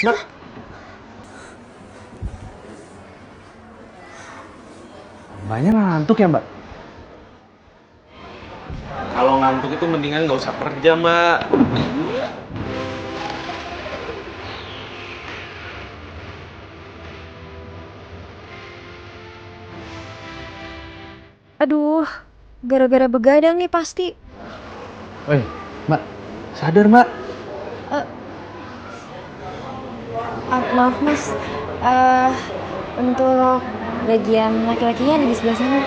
Mbak. Mbaknya ngantuk ya, Mbak? Kalau ngantuk itu mendingan nggak usah kerja, Mbak. Aduh, gara-gara begadang nih pasti. Woi, Mbak. Sadar, Mbak. Eh, maaf mas, eh untuk bagian laki-lakinya ada di sebelah sana.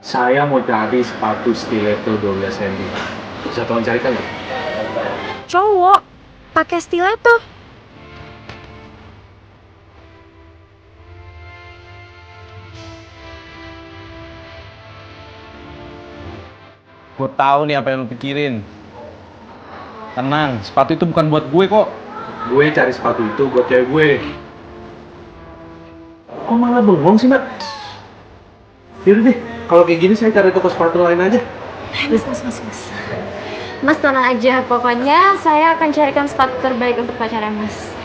Saya mau cari sepatu stiletto 12 cm. Bisa tolong carikan nggak? Cowok, pakai stiletto. Gue tahu nih apa yang lu pikirin. Tenang, sepatu itu bukan buat gue kok. Gue cari sepatu itu buat cewek gue. Kok malah bengong sih, Mbak? Yaudah deh, kalau kayak gini saya cari toko sepatu lain aja. Mas. Mas tenang aja, pokoknya saya akan carikan sepatu terbaik untuk pacarnya mas.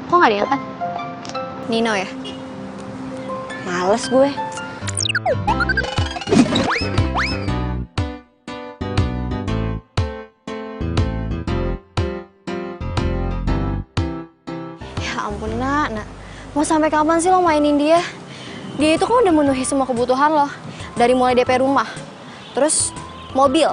Kok nggak diangkat? Nino ya? Males gue. Ya ampun nak. Mau sampai kapan sih lo mainin dia? Dia itu kan udah memenuhi semua kebutuhan lo. Dari mulai DP rumah, terus mobil.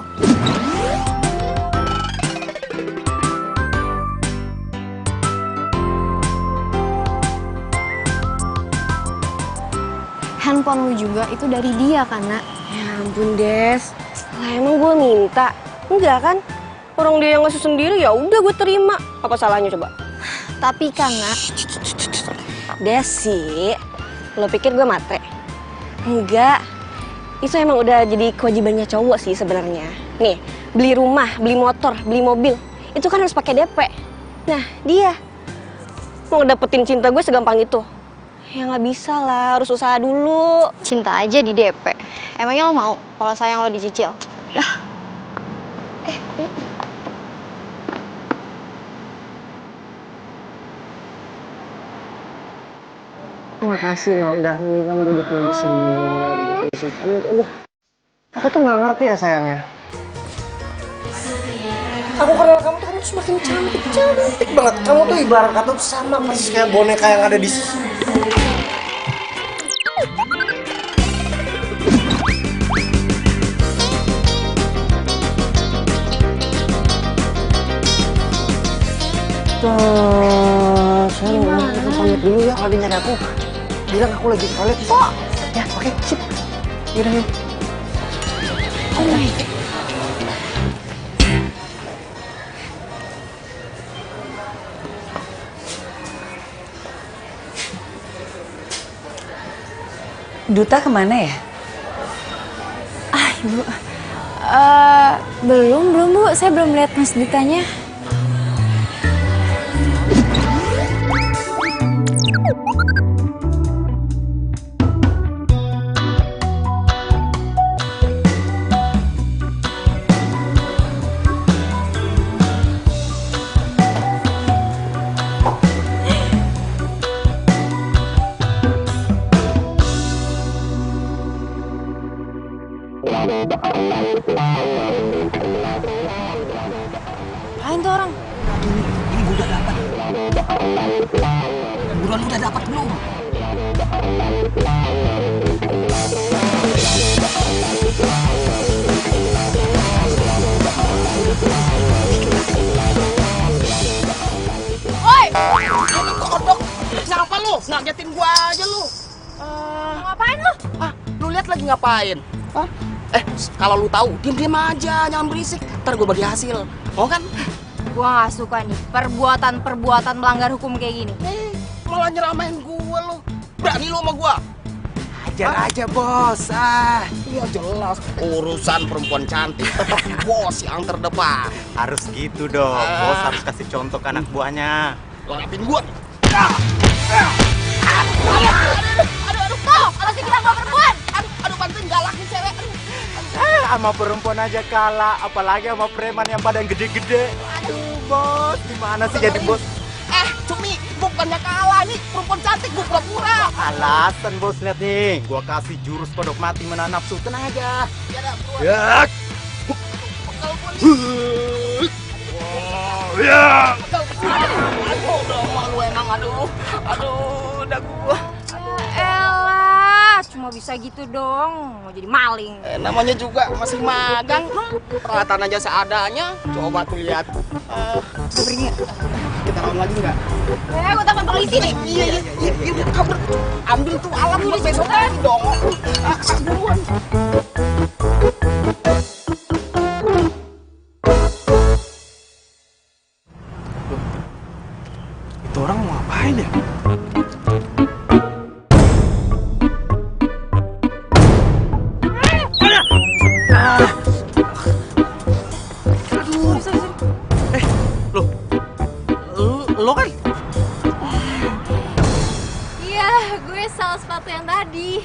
Handphone lu juga itu dari dia kan, Nak? Ya ampun, Des. Lah emang gue minta? Enggak kan? Orang dia yang ngasih sendiri ya udah gue terima. Apa salahnya coba? Tapi kan, Nak, Desi, lo pikir gue matre? Enggak. Itu emang udah jadi kewajibannya cowok sih sebenarnya. Nih, beli rumah, beli motor, beli mobil, itu kan harus pakai DP. Nah, dia mau ngedapetin cinta gue segampang itu. Ya nggak bisa lah, harus usaha dulu. cinta aja di DP. Emangnya lo mau kalau sayang lo dicicil? Makasih ya udah nih kamu duduk di sini. Aku tuh nggak ngerti ya sayangnya. Aku kenal kamu tuh semakin cantik banget. Kamu tuh ibarat kata tuh sama persis kayak boneka yang ada di saya mau pamit dulu ya kalau dia nyari aku. Bilang aku lagi ke toilet. Oh, ya oke, sip. Yaudah yuk. Oh my God. Duta kemana ya? Ibu. Belum Bu. Saya belum lihat Mas Dutanya. Apaan tuh orang? Ini gue udah dapat. Buruan lu udah dapat belum? Oi! Ini kodok. Kenapa lu? Ngagetin gua aja lu. Ngapain lu? Lu lihat lagi ngapain? Kalau lu tahu, diam-diam aja, jangan berisik. Ntar gua bagi hasil. Mau kan? Gua nggak suka nih perbuatan-perbuatan melanggar hukum kayak gini. Malah nyeramain gue lu. Berani lu sama gue? Hajar aja bos. Iya jelas. Urusan perempuan cantik tetap bos yang terdepan. Harus gitu dong. Bos harus kasih contoh ke anak buahnya. Lo ngapain gue? Tuh, kalau sih bilang gua perempuan. Aduh bantuin galak nih cewek. Sama perempuan aja kalah, apalagi sama preman yang badan gede-gede. Aduh bos, gimana sih jadi bos? Cumi, bukannya kalah nih. Perempuan cantik gue pura-pura. Alasan bos, lihat nih, gua kasih jurus kodok mati menahan nafsu. Tenang aja. Ya dah, bro. Ya. Kalau gue nih. Ya. Aduh, udah malu emang. Aduh, udah gue. Elah, cuma bisa gitu dong. Mau jadi maling. Namanya juga masih magang. Peralatan aja seadanya. Coba tuh lihat. Berinya. Kita lawan lagi nggak? Gua telepon polisi nih. Iya, kabur. Ambil tuh alat lu besok lagi dong. Buruan. Itu orang mau ngapain ya? Lo kan? Iya, gue salah sepatu yang tadi.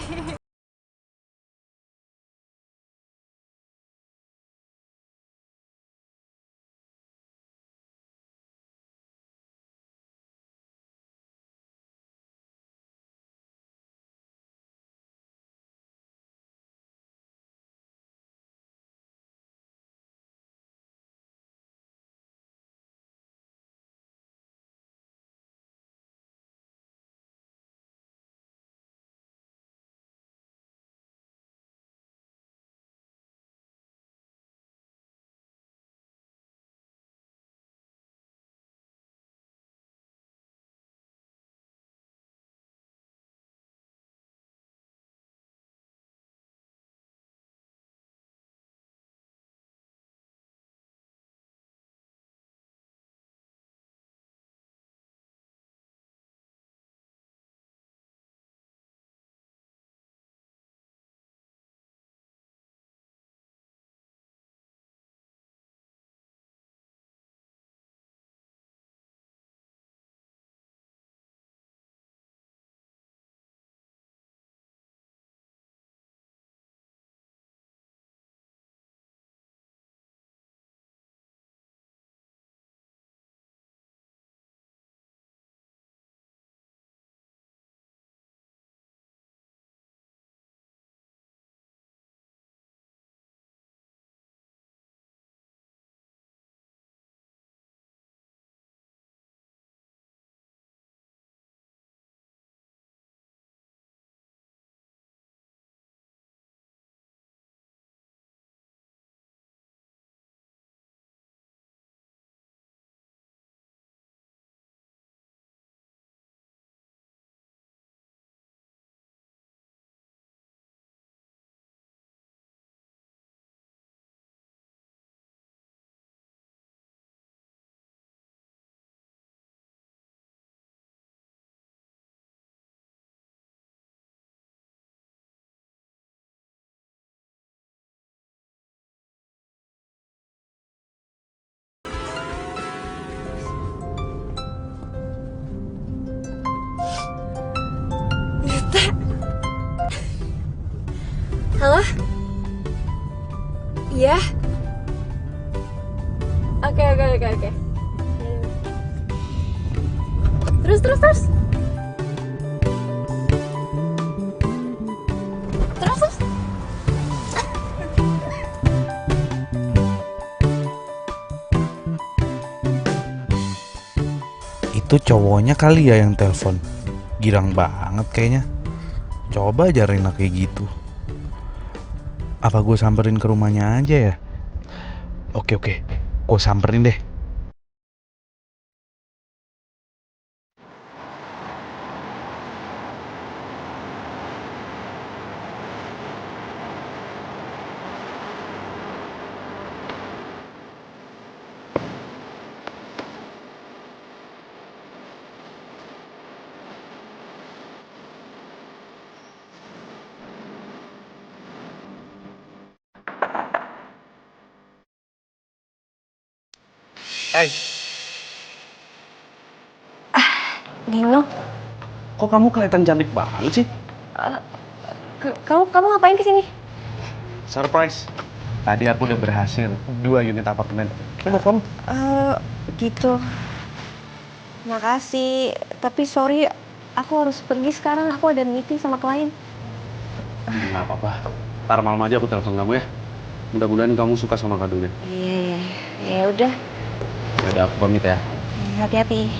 Halo? Iya? Oke. Terus. Terus. Itu cowoknya kali ya yang telepon. Girang banget kayaknya. Coba aja Rina kayak gitu. Apa gue samperin ke rumahnya aja ya? Oke, gue samperin deh. Hai. Nino, Kok kamu kelihatan cantik banget sih? kamu ngapain kesini? Surprise. Tadi aku udah berhasil 2 unit apartemen. Kenapa kamu? Gitu. Makasih, tapi sorry, aku harus pergi sekarang. Aku ada meeting sama klien. Nggak apa-apa. Ntar malam aja aku telepon kamu ya. Mudah-mudahan kamu suka sama kadonya. Iya, ya udah. Yaudah, aku pamit ya. Hati-hati.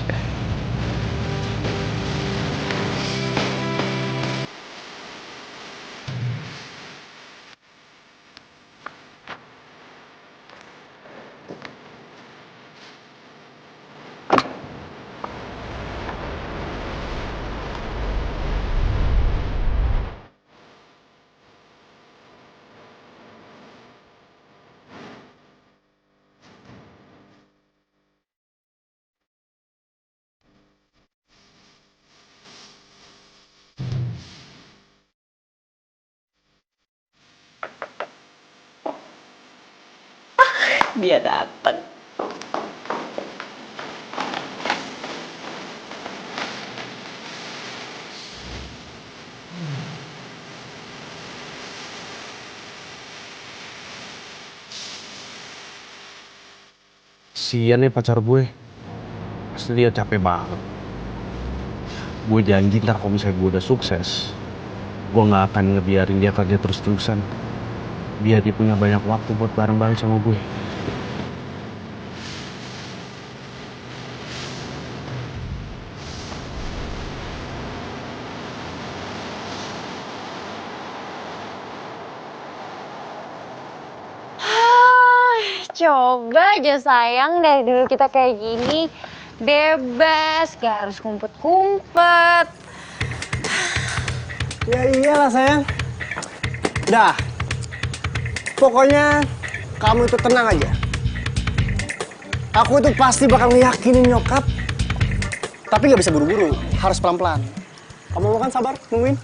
Dia datang. Sian nih pacar gue. Pasti dia capek banget. Gue janji ntar kalau misalnya gue udah sukses, gue gak akan ngebiarin dia kerja terus-terusan. Biar dia punya banyak waktu buat bareng-bareng sama gue. Coba aja sayang, dari dulu kita kayak gini. Bebas, gak harus kumpet-kumpet. Ya iyalah sayang. Dah. Pokoknya kamu itu tenang aja. Aku itu pasti bakal ngeyakinin nyokap. Tapi nggak bisa buru-buru, harus pelan-pelan. Kamu mau kan sabar, nungguin?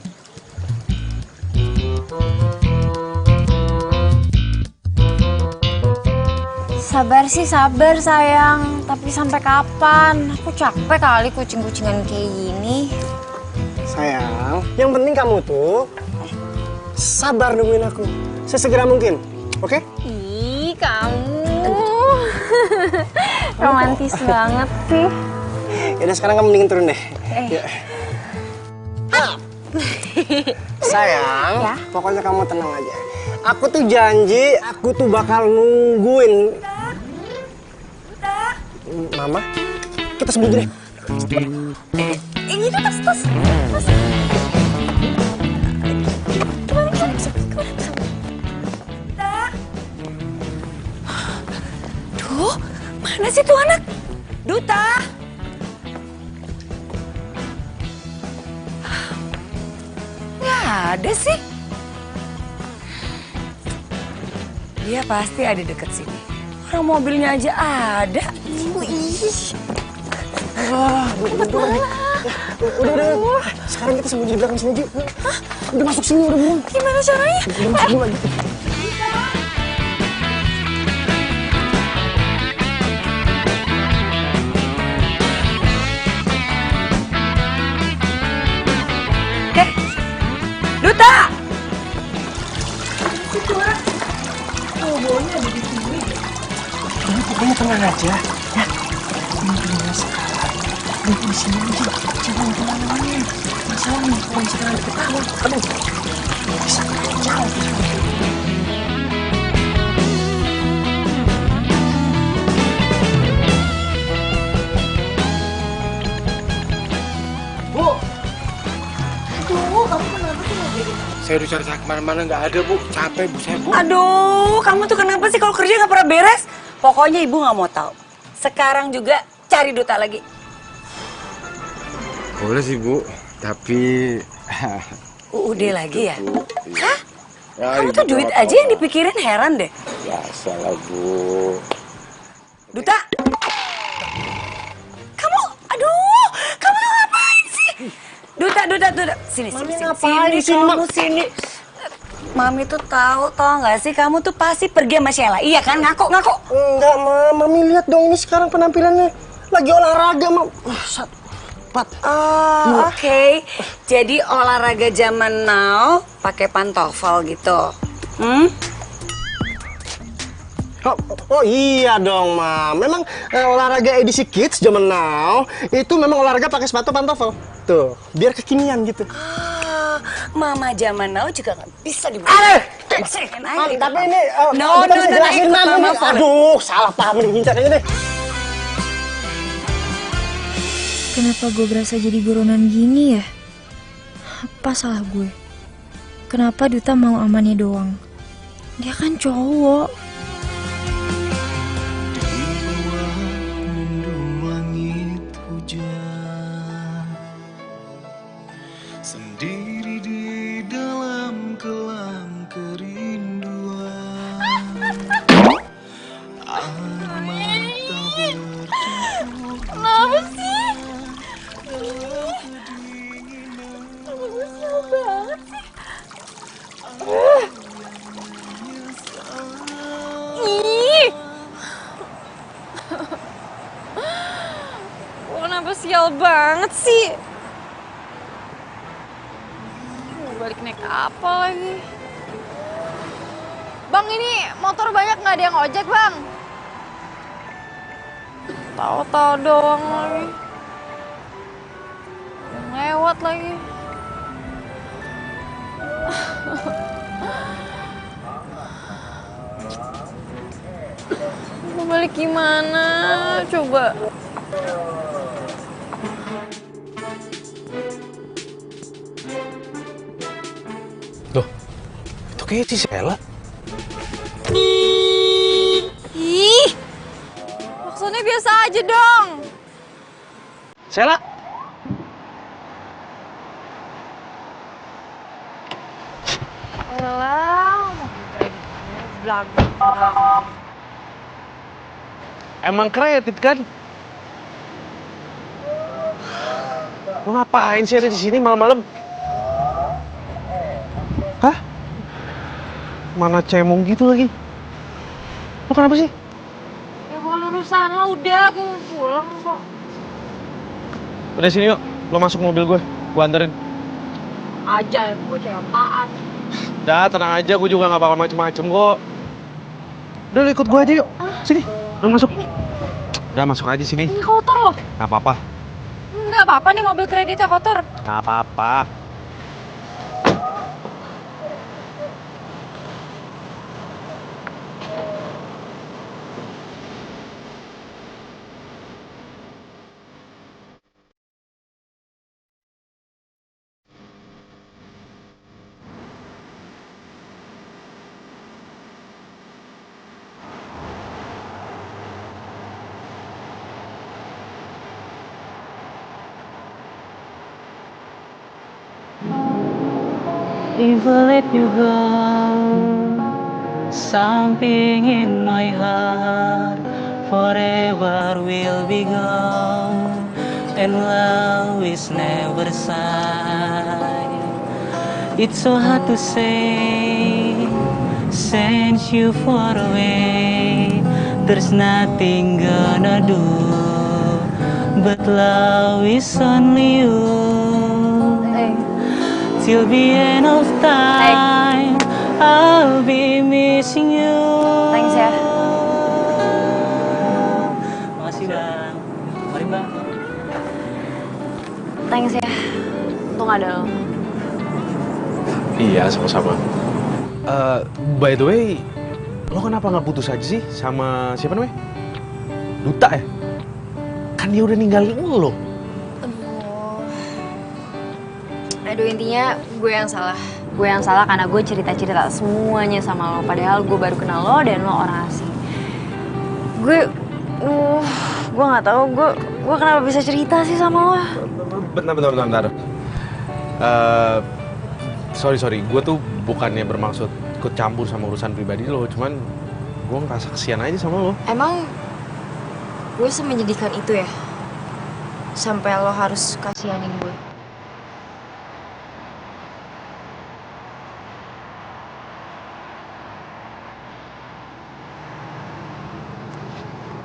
Sabar sih sabar sayang, tapi sampai kapan? Aku capek kali kucing-kucingan kayak gini. Sayang, yang penting kamu tuh sabar nungguin aku. Sesegera mungkin, oke? Ih, kamu romantis banget sih. Yaudah sekarang kamu mendingin turun deh. Ya. Sayang, Ya? pokoknya kamu tenang aja. Aku tuh janji, aku tuh bakal nungguin. Mama, kita sembunyi deh. Ini tuh tas. Duh, mana sih tuh anak? Duta! Nggak ada sih. Dia pasti ada deket sini. Orang mobilnya aja ada. Udah. Sekarang kita sembunyi di belakang sini aja. Udah masuk sini, udah buruan. Gimana caranya? Udah masuk dulu aja. Duta! Pokoknya tenang aja. Ya, intinya sekarang duduk di sini aja. Jangan kemana-mana. Masalahnya kalau sekarang ketahuan, aduh, bisa jauh. Bu, Aduh, kamu kenapa sih nggak jadi? saya udah cari kemana-mana nggak ada bu. Capek bu saya bu. Aduh, kamu tuh kenapa sih kalau kerja nggak pernah beres? Pokoknya ibu nggak mau tahu. Sekarang juga cari Duta lagi. Boleh sih Bu, tapi UUD lagi ya? Hah? ya, Kamu Ibu tuh duit tahu aja yang dipikirin, heran deh. biasa lah Bu. Duta! Aduh, kamu tuh ngapain sih? Duta. Sini, Mami sini, ngapain di sini, kamu Mak? sini. Mami tuh tau nggak sih kamu tuh pasti pergi sama Sheila. Iya kan? Ngaku. Enggak, Mami lihat dong ini sekarang penampilannya. Lagi olahraga, Mam. Pat. Oh, oke. Jadi olahraga zaman now pakai pantofel gitu. Oh iya dong, Mam. Memang olahraga edisi kids zaman now itu memang olahraga pakai sepatu pantofel. Tuh, biar kekinian gitu. Mama zaman now juga nggak bisa dibuat. Tapi ini No, kita bisa jelasin, ikut Mam. Mama. Aduh, salah paham nih ngincar aja deh. Kenapa gue berasa jadi buronan gini ya? Apa salah gue? Kenapa Duta mau amannya doang? Dia kan cowok. Sendiri di dalam kelam kerinduan. Air mata bercampur. Kenapa sih? Gue sial banget sih. Ih. Kenapa sial banget sih? Balik naik apa lagi? Bang, ini motor banyak nggak ada yang ojek, Bang? Tahu-tahu doang lagi. Lewat lagi. Mau balik gimana? Coba. Loh, itu kayak si Sheila. Ih, maksudnya biasa aja dong. Sheila! Alah, belagu. Emang kreatif kan? Lo ngapain sih ada di sini malam-malam? Hah? Mana cemong gitu lagi? Lo kenapa sih? Ya kalau urusan lo udah, gue mau pulang kok. Udah sini yuk, lo masuk mobil gue anterin. Aja, gue cewek apaan? Udah, tenang aja, gue juga gak bakal macem-macem kok. Udah, lo ikut gue aja yuk. Sini, lo masuk. Udah, masuk aja sini. Ini kotor loh. Gak apa-apa. Nggak apa-apa nih, mobil kreditnya kotor. Gak apa-apa. If I let you go, something in my heart forever will be gone, and love is never sad. It's so hard to say, since you far away, there's nothing gonna do, but love is only you. Till the end of time, I'll be missing you. Thanks ya. Makasih bang. Mari bang. Thanks ya. Untung ada lo. Iya, sama-sama. By the way, lo kenapa nggak putus aja sih sama siapa namanya? Duta ya? Kan dia udah ninggalin lo. Aduh, intinya gue yang salah. Gue yang salah karena gue cerita-cerita semuanya sama lo. Padahal gue baru kenal lo dan lo orang asing. Gue nggak tahu gue kenapa bisa cerita sih sama lo. Bentar. Sorry. Gue tuh bukannya bermaksud ikut campur sama urusan pribadi lo. Cuman gue ngerasa kesian aja sama lo. Emang gue semenjadikan itu ya? Sampai lo harus kasihanin gue.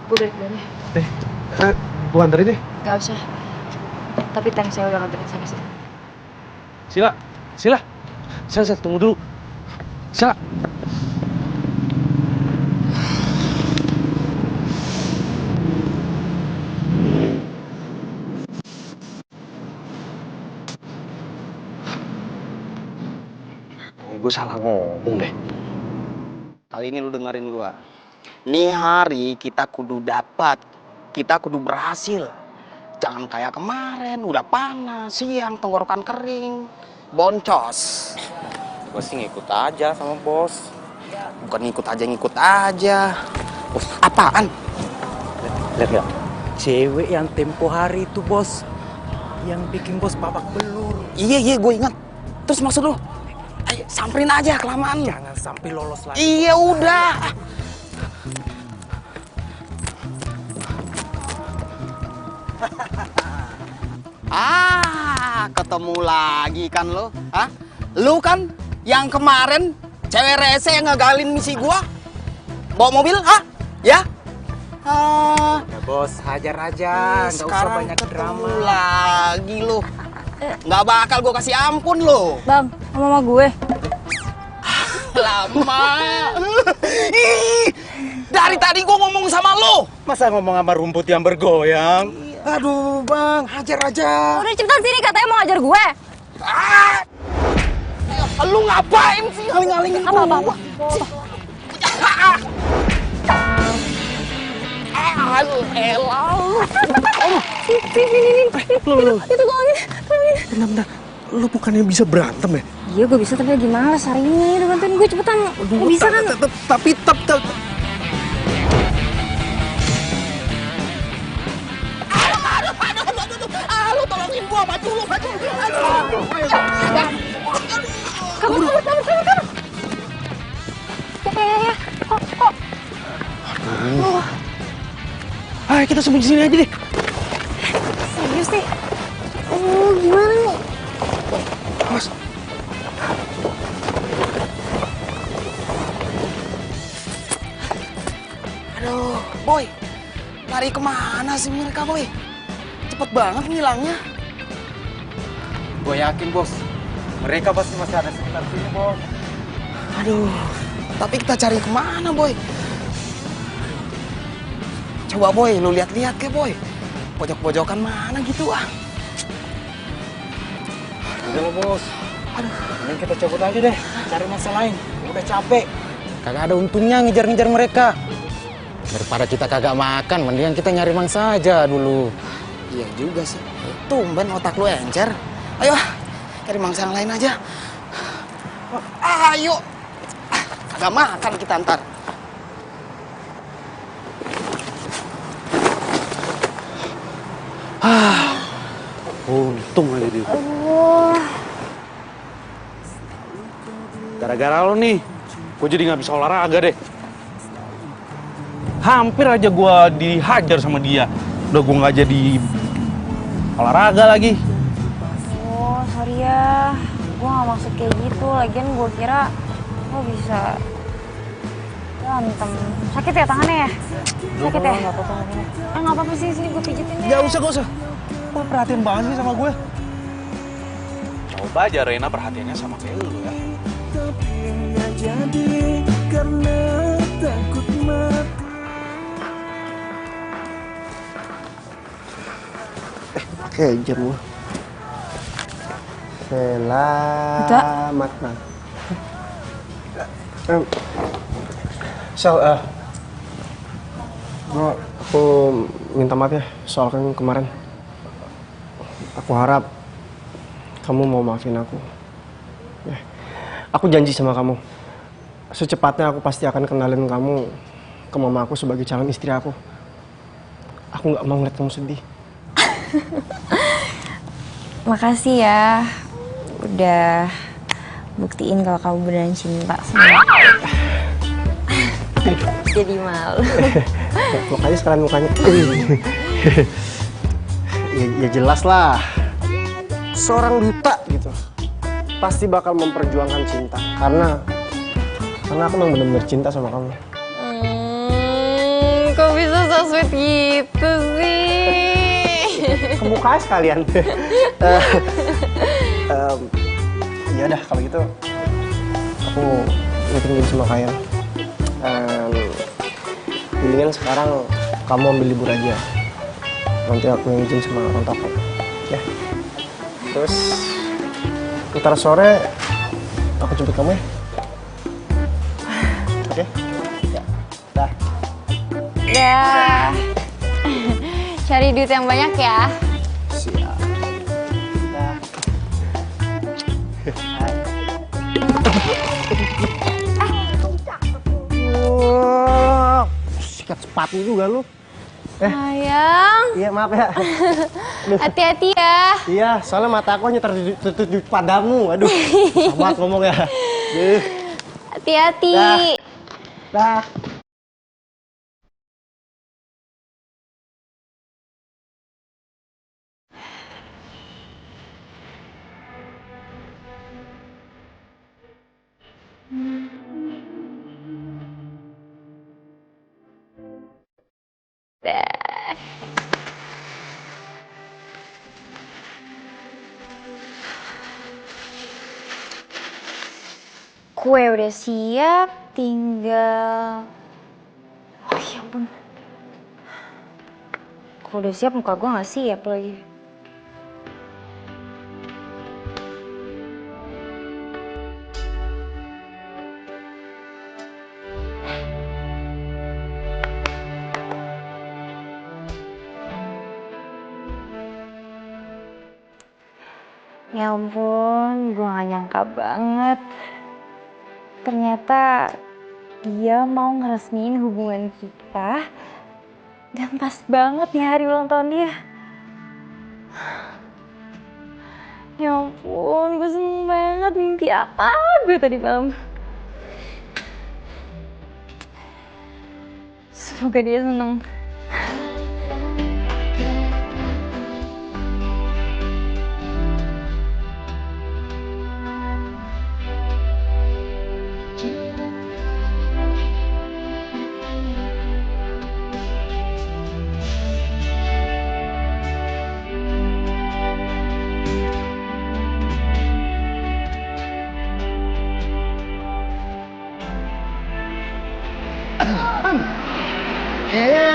Gue balik dulu ya. Gue anterin deh. Gak usah. Tapi thanks saya udah nganterin sampai sini. Sila, tunggu dulu. Sila. Gue salah ngomong deh. Kali ini lu dengerin gua. Nih hari kita kudu dapat, kita kudu berhasil. Jangan kayak kemarin, udah panas, siang, tenggorokan kering, boncos. Gue sih ngikut aja sama bos. Bukan ngikut aja. Bos, apaan? Lihat nggak? Cewek yang tempo hari itu bos, yang bikin bos babak belur. Iya, gue ingat. Terus maksud lu? Ayo, samperin aja, kelamaan. Jangan sampai lolos lagi. Iya, udah. Ketemu lagi kan lo? Hah? Lu kan yang kemarin cewek rese yang ngegalin misi gua? Bawa mobil, hah? Ya? Ya bos, hajar aja, nggak usah banyak drama. Lagi lo. Nggak bakal gua kasih ampun lo. Bang, sama gue. Lama. Ih, dari tadi gua ngomong sama lo. Masa ngomong sama rumput yang bergoyang? Aduh bang, hajar aja. Udah cepetan sini, katanya mau ajar gue. Lu ngapain sih ngaling-ngalingin gua? Apa? Aduh, elah. Sini. Itu golongnya. Bentar. Lu bukannya bisa berantem ya? Iya, gue bisa, tapi lagi males hari ini. Udah bantuin gue cepetan. Gak bisa kan? Tapi Lu tolongin gua, maju lu. Kamu. Ya. Kok. Ayo kita sembunyi sini aja deh. Serius nih? Oh, gimana nih? Mas. Aduh, Boy. Lari kemana sih mereka, Boy? Cepet banget ngilangnya. Gue yakin bos, mereka pasti masih ada sekitar sini bos. Aduh, tapi kita cari kemana, Boy? Coba, Boy, lu lihat-lihat ke, Boy. Pojok-pojokan mana gitu, ah. Udah lo bos, mending kita cabut aja deh, cari masa lain. Udah capek, kagak ada untungnya ngejar-ngejar mereka. Daripada kita kagak makan, mendingan kita nyari mangsa aja dulu. Iya juga sih. Tumben otak lu encer. Ayo, cari mangsa yang lain aja. Ayo. Kagak makan kita ntar. Untung aja dia. Gara-gara lo nih, gue jadi nggak bisa olahraga deh. Hampir aja gue dihajar sama dia. Udah gue nggak jadi olahraga lagi. Oh, sorry ya. Gue gak maksud kayak gitu. Lagian gue kira lo bisa berantem. Sakit ya tangannya ya? Sakit ya? Gak apa-apa sini gue pijitin deh. Gak usah. Kok perhatian banget sih sama gue? Coba aja Reina perhatiannya sama kayak lu ya. Tapi nggak jadi karena takut mati. Oke, jam gua. Selamat pagi. Aku minta maaf ya soal kan kemarin. Aku harap kamu mau maafin aku. Ya. Aku janji sama kamu. Secepatnya aku pasti akan kenalin kamu ke mama aku sebagai calon istri aku. Aku nggak mau ngeliat kamu sedih. Makasih ya. Udah buktiin kalau kamu beneran cinta sama aku. Jadi malu. Makanya sekarang mukanya. Ya jelas lah. Seorang duta gitu pasti bakal memperjuangkan cinta karena aku memang benar-benar cinta sama kamu. Kok bisa so sweet gitu sih? Kemuka sekalian. Ya udah kalau gitu aku meeting dulu sama kalian. Mendingan sekarang kamu ambil libur aja. Nanti aku yang izin sama orang toko. Ya. Terus ntar sore aku jemput kamu ya. Oke? Ya. Dah. Dah. Cari duit yang banyak ya. Siap. Dah. Sikat sepatu juga lu. Sayang. Iya maaf ya. Hati-hati ya. Iya, soalnya mata aku hanya tertuju padamu. Aduh, sama ngomong ya. Hati-hati. Dah. Kue udah siap, tinggal... Oh ya ampun. Kue udah siap, muka gue gak siap lagi. Ya ampun, gue gak nyangka banget. Ternyata dia mau ngeresmiin hubungan kita. Dan pas banget nih hari ulang tahun dia. Ya ampun, gue seneng banget. Mimpi apa gue tadi malam. Semoga dia seneng. Kayaknya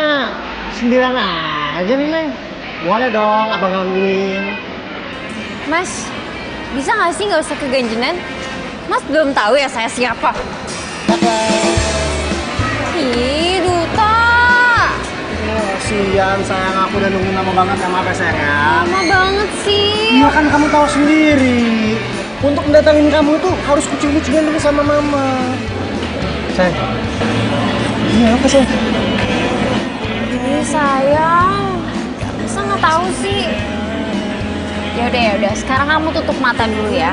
sendirian aja nih, Neng. Boleh dong, abang gangguin. Mas, bisa gak sih gak usah keganjenan? Mas belum tahu ya saya siapa? Ih, Duta. Kasian sayang, aku udah nungguin lama banget sama apa sayang. Lama banget sih. Iya kan kamu tahu sendiri. Untuk mendatangin kamu tuh harus kucing-kucingan dulu sama mama. Sayang. Iya apa sayang? Ih, sayang. Masa nggak tahu sih? Ya udah. Sekarang kamu tutup mata dulu ya.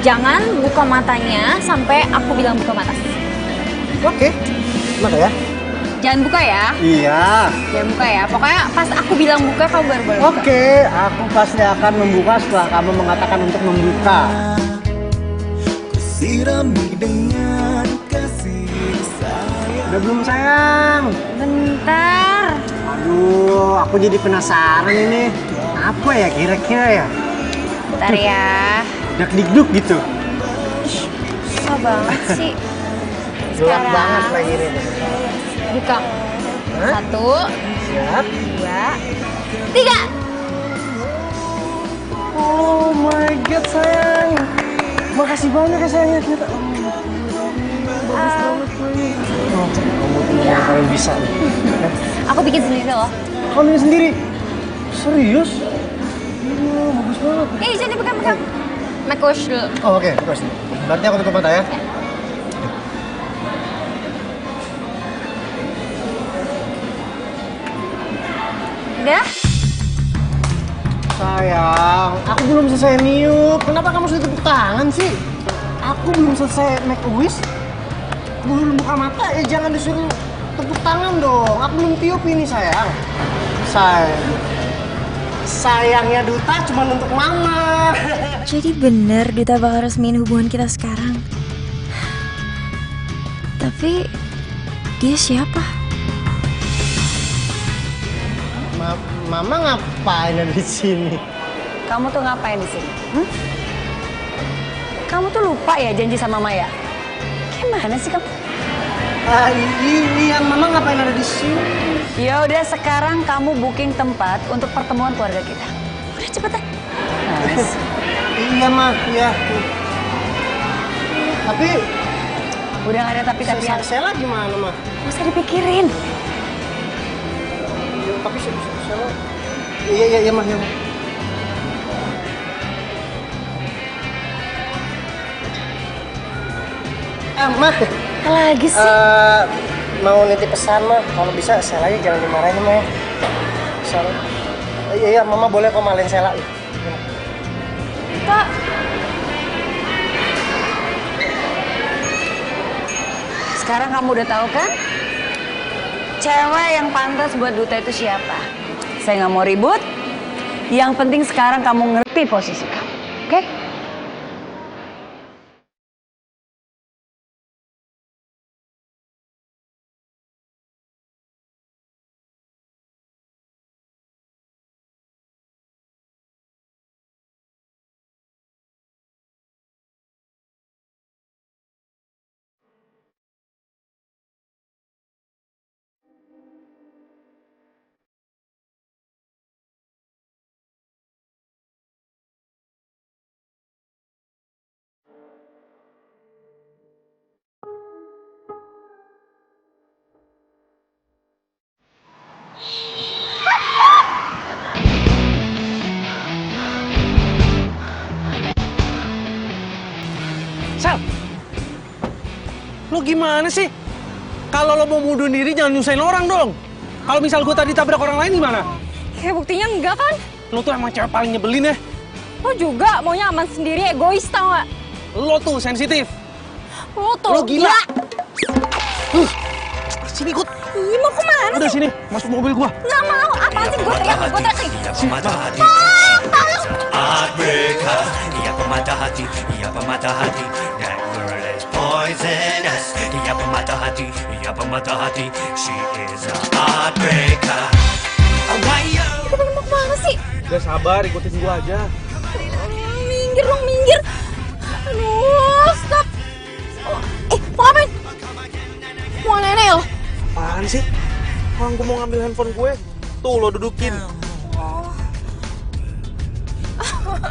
Jangan buka matanya sampai aku bilang buka mata. Oke. Mata ya? Jangan buka ya. Iya. Jangan buka ya. Pokoknya pas aku bilang buka, kamu baru boleh buka. Oke, aku pasti akan membuka setelah kamu mengatakan untuk membuka. Sirami dengan kasih sayang. Udah belum sayang? Bentar. Aduh, aku jadi penasaran ini. Apa ya kira-kira ya? Bentar ya. Dak-dikduk gitu. Susah banget sih. Gelap banget lagi nih. Buka. Hah? 1, Siap. 2, 3. Oh my god sayang. Makasih banyak ya sayangnya kita. Bagus banget lagi. Oh, kamu tuh yang paling bisa nih. Aku bikin sendiri loh. Kamu bikin sendiri? Serius? Iya, bagus banget. Sini pegang. Make wish dulu. Oh oke, terus. Berarti aku tutup mata ya. Udah? Sayang, aku belum selesai niup. Kenapa kamu sudah tepuk tangan sih? Aku belum selesai make a wish. Belum buka mata, jangan disuruh tepuk tangan dong. Aku belum tiup ini sayang. Sayangnya Duta cuma untuk mama. Jadi bener Duta bakal resmiin hubungan kita sekarang. Tapi dia siapa? Mama ngapain ada di sini? Kamu tuh ngapain di sini? Kamu tuh lupa ya janji sama Maya? Gimana sih kamu? Iya, Mama ngapain ada di sini? Ya udah sekarang kamu booking tempat untuk pertemuan keluarga kita. Udah cepetan. Nice. Iya, Ma. Iya. Tapi udah gak ada tapi-tapian. Sela gimana, Ma? Gak usah dipikirin. Tapi Sela... Iya, Ma. Iya, Ma. Ma. Lagi sih? Mau nitip pesan, Ma. Kalau bisa Selanya jangan dimarahin, Ma. Sela. Iya, Mama boleh kok malin Sela. Kak. Sekarang kamu udah tahu kan? Cewek yang pantas buat Duta itu siapa? Saya nggak mau ribut. Yang penting sekarang kamu ngerti posisi kamu, oke? Sal, lo gimana sih? Kalau lo mau bunuh diri jangan nyusahin orang dong. Kalau misal gue tadi tabrak orang lain gimana? Ya buktinya enggak kan? Lo tuh emang cewek paling nyebelin ya. Lo juga maunya aman sendiri, egois tau gak? Lo tuh sensitif. Lo tuh Lo gila. Sini ikut. Ih, mau kemana Udah sih? sini, masuk mobil gua. Nggak mau, apaan sih? Gue teriak, gue teriak. Heartbreaker, ia pemata hati, ia pemata hati. That girl is poisonous. Ia pemata hati, ia pemata hati. She is a heartbreaker. Kita mau kemana sih? Udah sabar, ikutin gua aja. Minggir dong, minggir. Aduh, stop. Mau ngapain? Mau nenek lo? Apaan sih? Orang gua mau ngambil handphone gue. Tuh lo dudukin.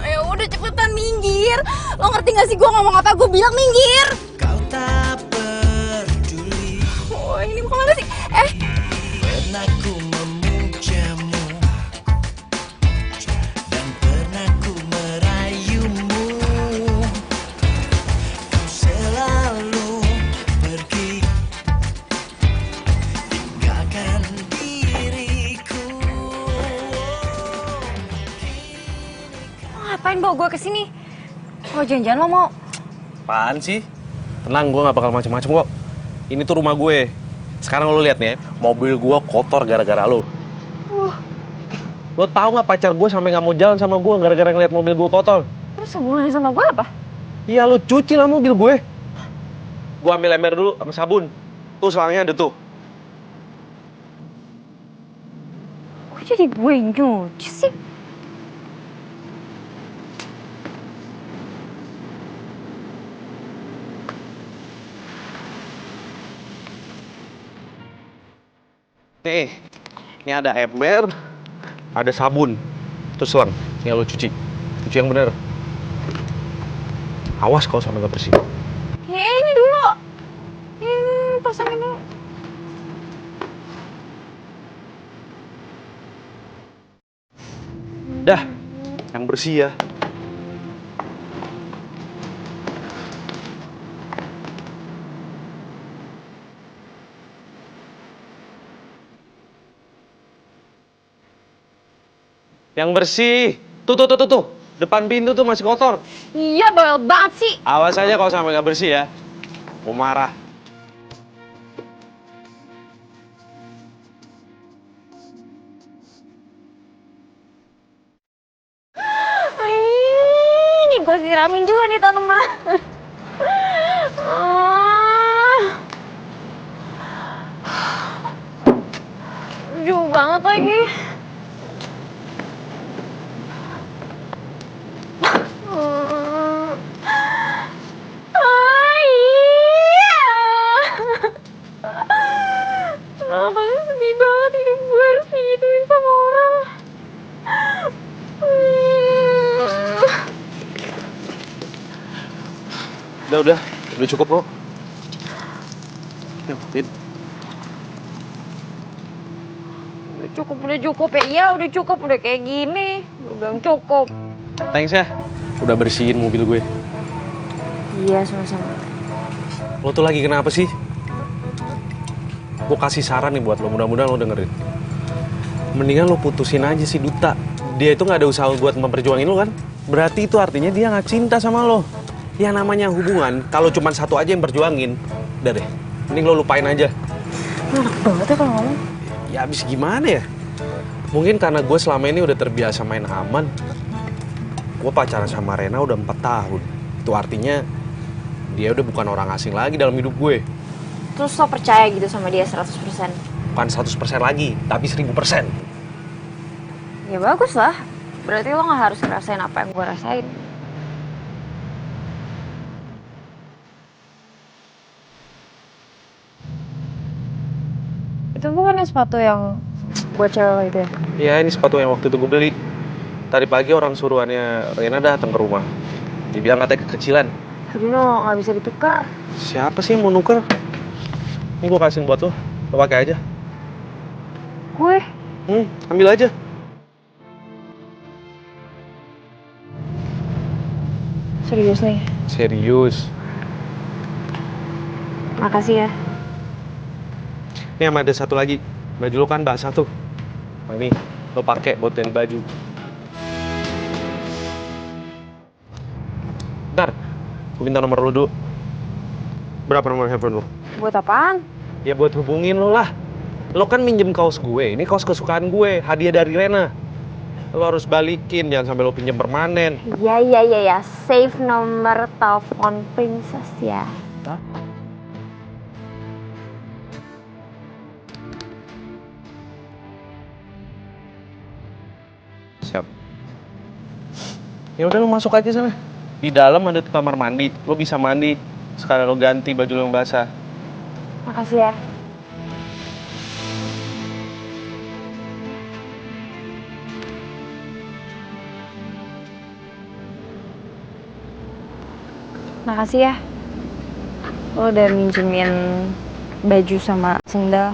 Ya udah cepetan minggir. Lo ngerti gak sih gue ngomong apa? Gue bilang minggir. Kau tak peduli. Oh, ini mau kemana sih? Pernah ku memujamu dan pernah ku merayumu. Kau selalu pergi tinggalkan diriku. Ngapain bawa gue kesini? Oh, jangan-jangan lo mau... Apaan sih? Tenang, gue gak bakal macem-macem kok. Ini tuh rumah gue. Sekarang lo lihat nih, mobil gue kotor gara-gara lo. Lo tau gak pacar gue sampai gak mau jalan sama gue gara-gara ngeliat mobil gue kotor? Terus hubungannya sama gue apa? Iya, lo cuci lah mobil gue. Gue ambil ember dulu sama sabun. Tuh selangnya ada tuh. Kok jadi gue nyuci sih? Nih, ini ada ember, ada sabun, terus selang. Nih lo cuci yang bener. Awas kalau sampai nggak bersih. Ya ini dulu. Ini pasangin dulu. Dah, yang bersih ya. Yang bersih. Tuh. Depan pintu tuh masih kotor. Iya, bawel banget sih. Awas aja kalau sampai nggak bersih ya. Mau marah. Ini gue siramin juga nih tanaman. Jauh banget lagi. Udah cukup kok. Tin. Udah cukup ya. Iya, udah cukup. Udah kayak gini. Udah bilang cukup. Thanks ya, udah bersihin mobil gue. Iya, sama-sama. Lo tuh lagi kenapa sih? Gue kasih saran nih buat lo, mudah-mudahan lo dengerin. Mendingan lo putusin aja si Duta. Dia itu nggak ada usaha buat memperjuangin lo kan? Berarti itu artinya dia nggak cinta sama lo. Yang namanya hubungan, kalau cuma satu aja yang berjuangin, udah deh, mending lo lupain aja. Enak banget ya kalau ngomong. Ya abis gimana ya? Mungkin karena gue selama ini udah terbiasa main aman. Gue pacaran sama Rena udah 4 tahun. Itu artinya dia udah bukan orang asing lagi dalam hidup gue. Terus lo percaya gitu sama dia 100%? Bukan 100% lagi, tapi 1000%. Ya bagus lah. Berarti lo gak harus ngerasain apa yang gue rasain. Itu bukannya sepatu yang buat cewek itu ya? Iya, ini sepatu yang waktu itu gue beli. Tadi pagi orang suruhannya Rena datang ke rumah. Dibilang katanya kekecilan. Tapi lo gak bisa ditukar. Siapa sih yang mau nuker? Ini gue kasihin buat lo. Lo pakai aja. Gue? Ambil aja. Serius nih? Serius. Makasih ya. Ini sama ada satu lagi. Baju lo kan basah tuh. Nah, ini lo pakai buat ganti baju. Bentar, gue minta nomor lo dulu. Berapa nomor handphone lo? Buat apaan? Ya buat hubungin lo lah. Lo kan minjem kaos gue, ini kaos kesukaan gue, hadiah dari Rena. Lo harus balikin, jangan sampai lo pinjem permanen. Ya. Save nomor telepon princess ya. Hah? Siap. Ya udah lo masuk aja sana. Di dalam ada kamar mandi, lo bisa mandi. Sekalian lo ganti baju lo yang basah. Makasih ya. Makasih ya. Lo udah minjemin baju sama sendal.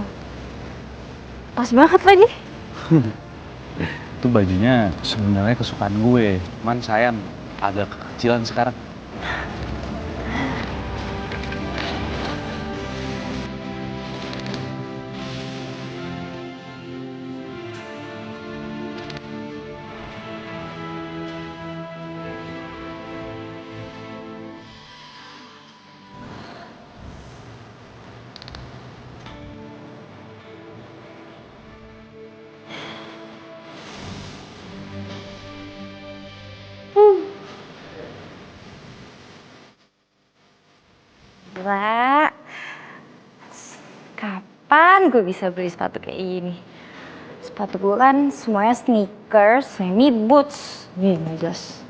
Pas banget lagi. Itu bajunya sebenarnya kesukaan gue, cuman sayang agak kekecilan sekarang. Gila. Kapan gue bisa beli sepatu kayak gini? Sepatu gue kan semuanya sneakers, semi boots. Nih, nggak jelas.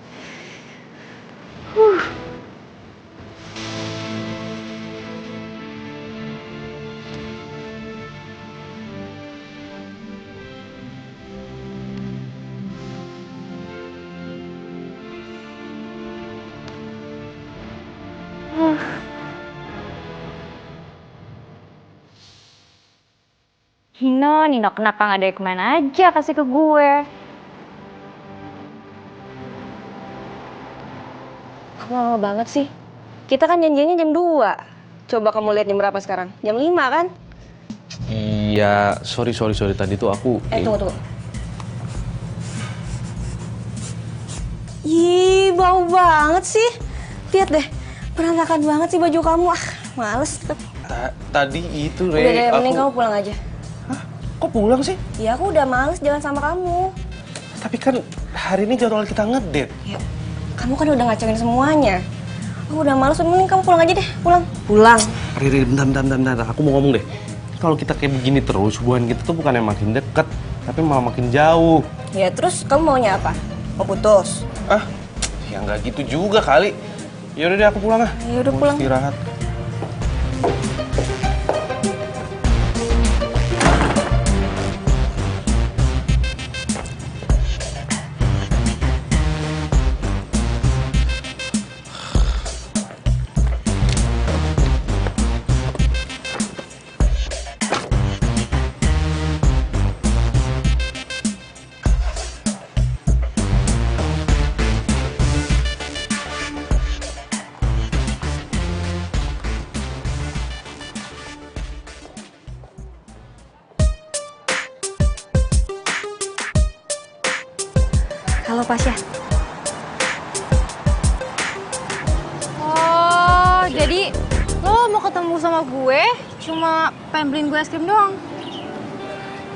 Nino kenapa nggak dari kemana aja kasih ke gue? Kamu lama banget sih. Kita kan janjiannya jam 2. Coba kamu lihat jam berapa sekarang? Jam 5 kan? Iya, sorry. Tadi tuh aku... Tunggu. Ih, bau banget sih. Lihat deh, berantakan banget sih baju kamu. Ah, males. Tadi itu, Udah deh, mending kamu pulang aja. Kok pulang sih? Ya, aku udah males jalan sama kamu. Tapi kan hari ini jadwal kita ngedate. Ya, kamu kan udah ngacauin semuanya. Aku udah males, mending kamu pulang aja deh. Pulang. Riri, bentar. Aku mau ngomong deh. Kalau kita kayak begini terus, hubungan kita tuh bukannya makin deket, tapi malah makin jauh. Ya, terus kamu maunya apa? Mau putus? Ya nggak gitu juga kali. Yaudah deh, aku pulang ah. Ya udah pulang. Istirahat. Halo Pasya. Oh, jadi lo mau ketemu sama gue cuma pengen beliin gue es krim doang?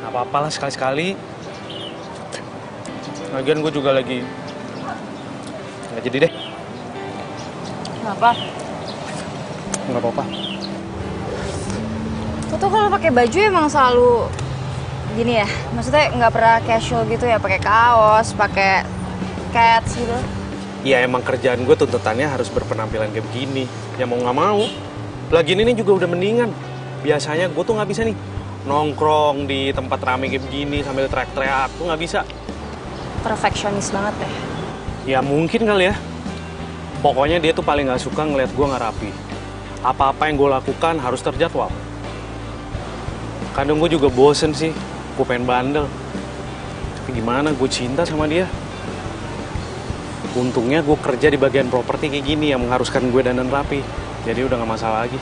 Gak apa-apa lah sekali-sekali. Lagian gue juga lagi nggak jadi deh. Kenapa? Nggak apa-apa. Lo tuh kalau pakai baju emang selalu gini ya? Maksudnya nggak pernah casual gitu ya? Pakai kaos, pakai cats gitu? Ya emang kerjaan gue tuntutannya harus berpenampilan kayak begini. Ya mau nggak mau. Lagi ini juga udah mendingan. Biasanya gue tuh nggak bisa nih nongkrong di tempat rame kayak begini sambil teriak-teriak tuh nggak bisa. Perfeksionis banget deh. Ya mungkin kali ya. Pokoknya dia tuh paling nggak suka ngeliat gue nggak rapi. Apa-apa yang gue lakukan harus terjadwal. Kadang gue juga bosen sih. Gue pengen bandel. Tapi gimana, gue cinta sama dia. Untungnya gue kerja di bagian properti kayak gini yang mengharuskan gue dandan rapi. Jadi udah gak masalah lagi.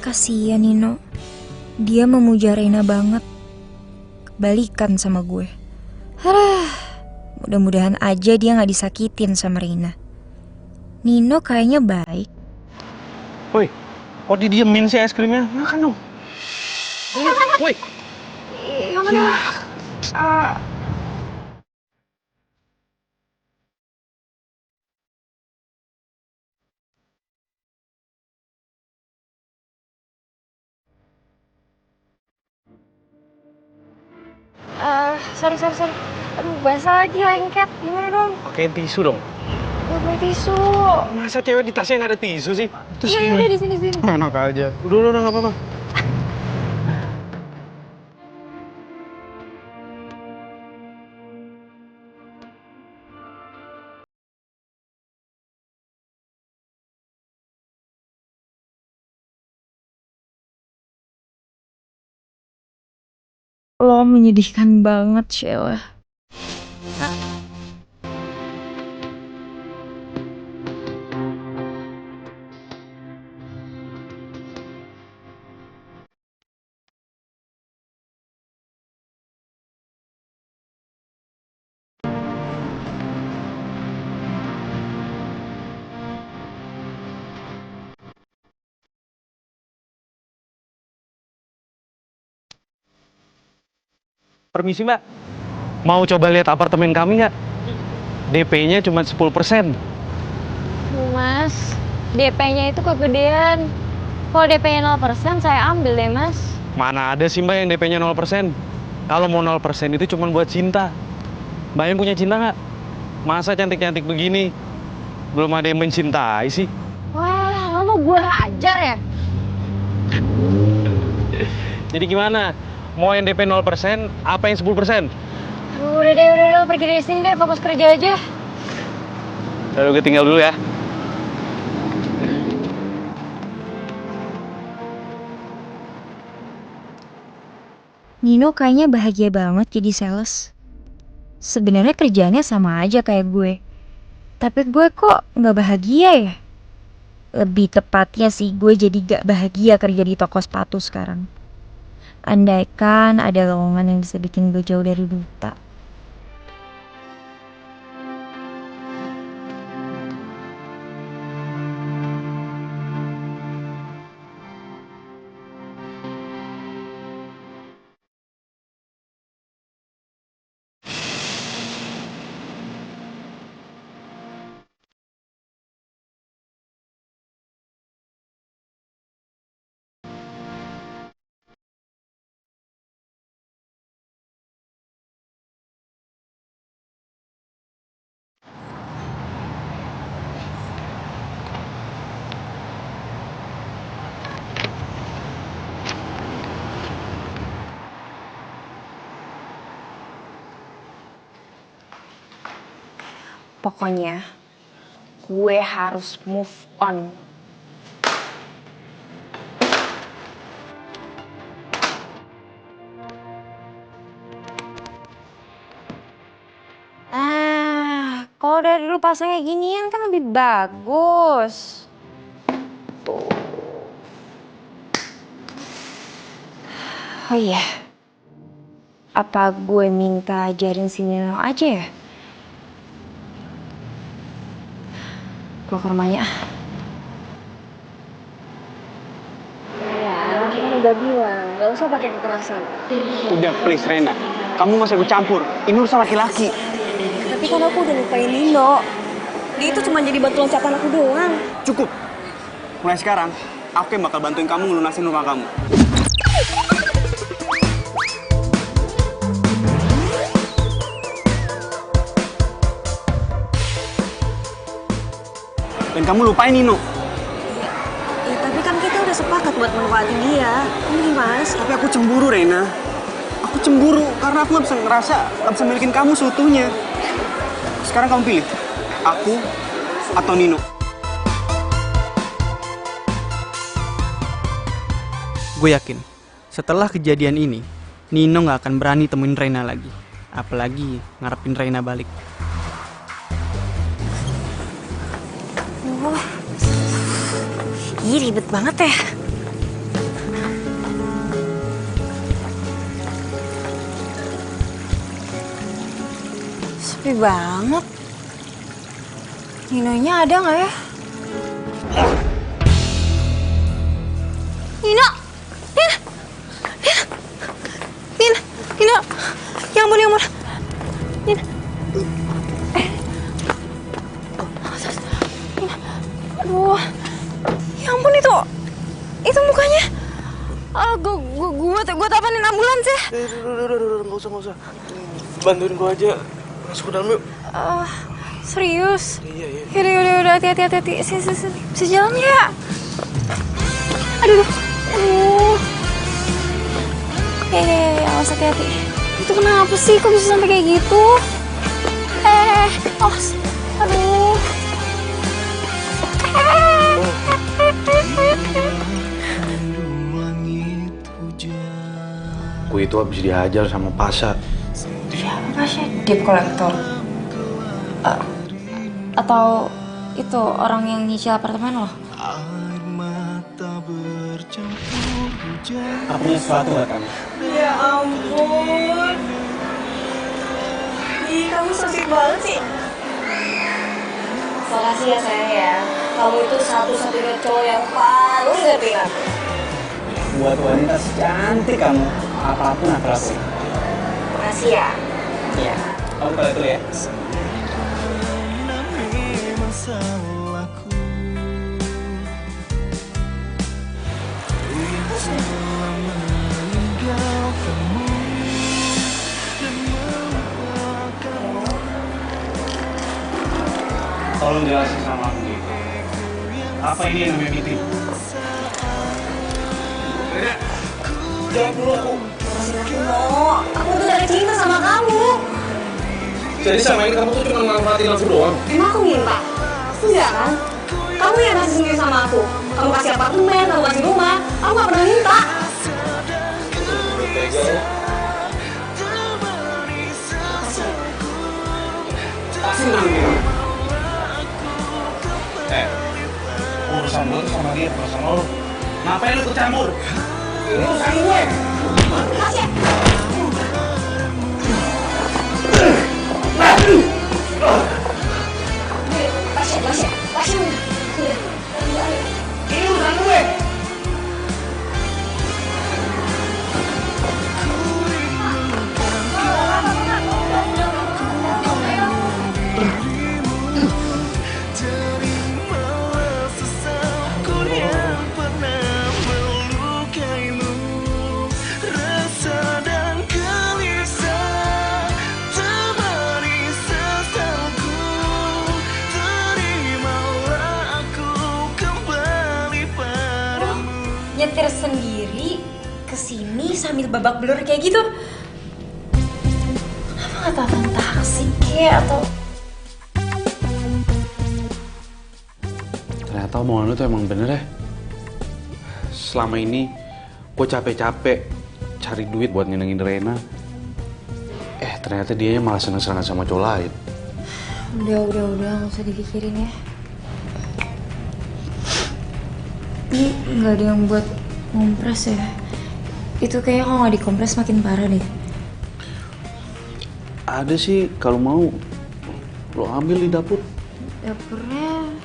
Kasian Nino. Dia memuja Reina banget. Kebalikan sama gue. Mudah-mudahan aja dia gak disakitin sama Reina. Nino kayaknya baik. Woi, kok didiemin sih es krimnya? Makan dong. Woi. Ya. Sorry. Aduh, basah lagi lengket. Gimana dong? Pakein tisu dong. Gue punya tisu. Masa cewek di tasnya nggak ada tisu sih? Iya, di sini. Enak aja. Udah, nggak apa-apa. Lo menyedihkan banget, Sheila. Permisi mbak, mau coba lihat apartemen kami nggak? DP-nya cuma 10%. Mas, DP-nya itu kegedean. Kalau DP-nya 0%, saya ambil deh, Mas. Mana ada sih mbak yang DP-nya 0%? Kalau mau 0% itu cuma buat cinta. Mbak yang punya cinta nggak? Masa cantik-cantik begini? Belum ada yang mencintai sih. Wah, lo mau gue hajar ya? Jadi gimana? Mau yang DP 0%, apa yang 10%? Udah deh, lo pergi dari sini deh, fokus kerja aja. Lalu gue tinggal dulu ya. Nino kayaknya bahagia banget jadi sales. Sebenarnya kerjaannya sama aja kayak gue. Tapi gue kok nggak bahagia ya? Lebih tepatnya sih gue jadi gak bahagia kerja di toko sepatu sekarang. Andaikan ada lowongan yang bisa bikin gue jauh dari Duta. Pokoknya gue harus move on. Kalau dari dulu pasangnya ginian kan lebih bagus. Tuh. Oh iya, apa gue minta ajarin si Nino aja ya? Gue ke rumahnya. Ya, kan udah bilang, gak usah pakai kekerasan. Udah, please Rena. Kamu gak usah ikut campur. Ini urusan laki-laki. Tapi kan aku udah lupain Nino. Dia itu cuma jadi batu loncatan aku doang. Cukup. Mulai sekarang, aku yang bakal bantuin kamu ngelunasin rumah kamu. Dan kamu lupain Nino. Ya, tapi kan kita udah sepakat buat manfaatin dia. Kamu gimana sih? Tapi aku cemburu, Rena. Aku cemburu karena aku gak bisa milikin kamu seutuhnya. Sekarang kamu pilih, aku atau Nino. Gue yakin, setelah kejadian ini, Nino gak akan berani temuin Reina lagi. Apalagi ngarepin Reina balik. Wah, ih ribet banget ya. Sepi banget. Ninonya ada nggak ya? Nino! Nino! Ya ampun, ya ampun. Nino. Aduh, ya ampun itu mukanya. Gue tapanin ambulans ya. Udah, nggak usah. Bantuin gue aja, masuk ke dalam yuk. Serius? Iya. Udah, hati-hati. Si jalan ya. Aduh. Ya, awas hati-hati. Itu kenapa sih? Kok bisa sampai kayak gitu? Awas. Aduh. Gue itu habis dihajar sama Pasha. Siapa Pasha? Debt collector? Atau itu orang yang nyicil apartemen lo? Aku punya sesuatu buat kamu. Ya ampun. Ih, kamu so sweet banget sih. Makasih ya sayang ya. Kamu itu satu-satunya cowok yang paling ngertiin aku. Buat wanita secantik kamu, apapun aku lakuin. Makasih ya. Iya. Kamu balik dulu ya. Tolong jelasin sama aku. Apa ini yang namanya meeting? Jawab dulu aku. Aku tuh dari cinta sama kamu. Jadi sama ini kamu tuh cuma manfaatin aku doang? Emang aku minta? Enggak kan? Kamu yang kasih sendiri sama aku. Kamu kasih apartemen, kamu kasih rumah. Aku gak pernah minta. Kasih nanti. Urusan lu sama dia, urusan lu. Ngapain lu ikut campur? Ini urusan gue. Kasih. Pasien. Ini urusan gue. Nyetir sendiri kesini sambil babak belur kayak gitu. Kenapa nggak telepon taksi kayak atau? Ternyata omongan lu tuh emang bener ya. Selama ini gue capek-capek cari duit buat nyenengin Reina. Ternyata dia malah seneng-seneng sama cowok lain. Udah, nggak usah dipikirin ya. Ini nggak ada yang buat ngompres ya. Itu kayaknya kalau nggak dikompres makin parah deh. Ada sih, kalau mau lo ambil di dapur. Dapurnya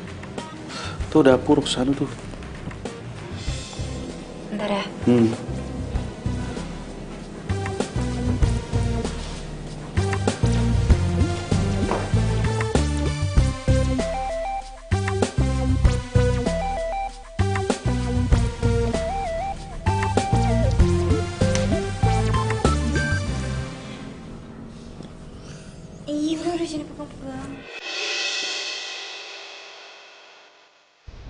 Tuh dapur kesana tuh. Bentar ya. Iya udah sini pegang-pegang.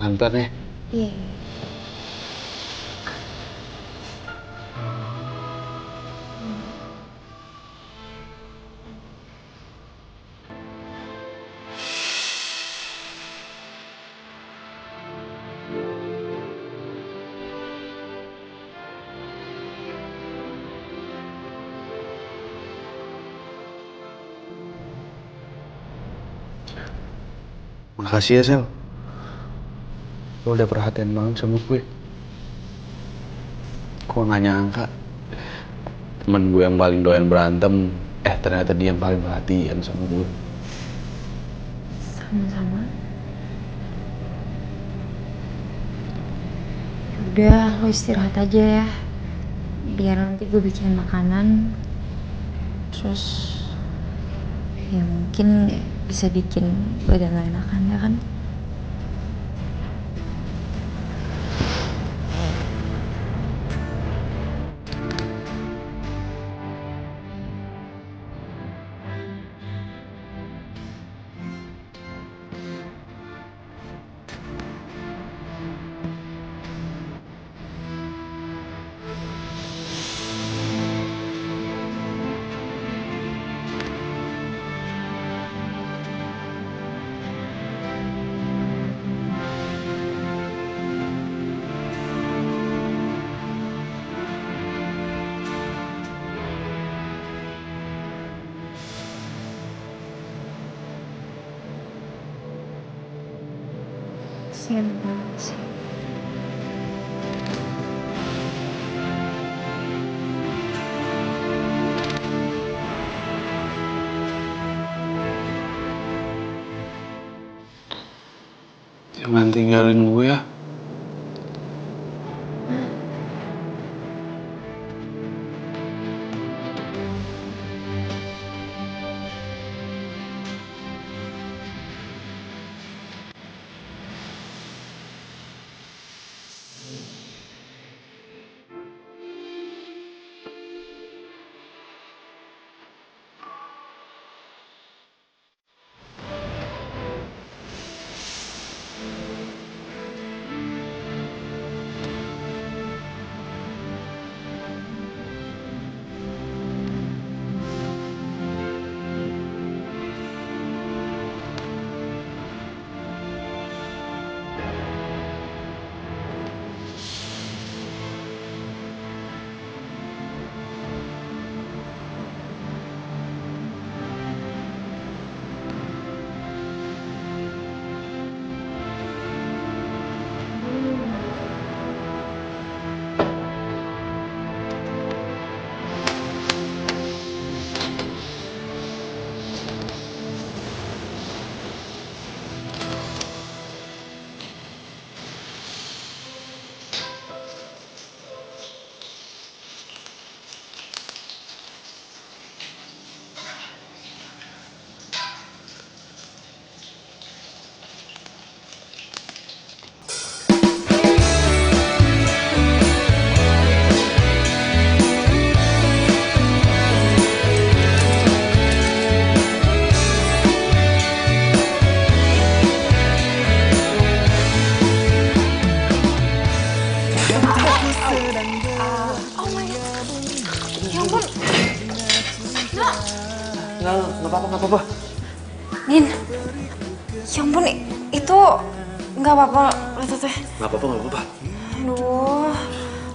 Pelan-pelan ya. Iya. Makasih ya Sel. Lo udah perhatian banget sama gue. Gue gak nyangka temen gue yang paling doyan berantem, ternyata dia yang paling perhatian sama gue. Sama-sama. Udah, lo istirahat aja ya. Biar nanti gue bikin makanan. Terus ya mungkin bisa bikin badan lo enakan ya kan? Kasian banget sih. Jangan tinggalin gue ya. Nggak apa-apa. Nin, ya ampun, itu nggak apa-apa lo teh. Nggak apa-apa. Aduh,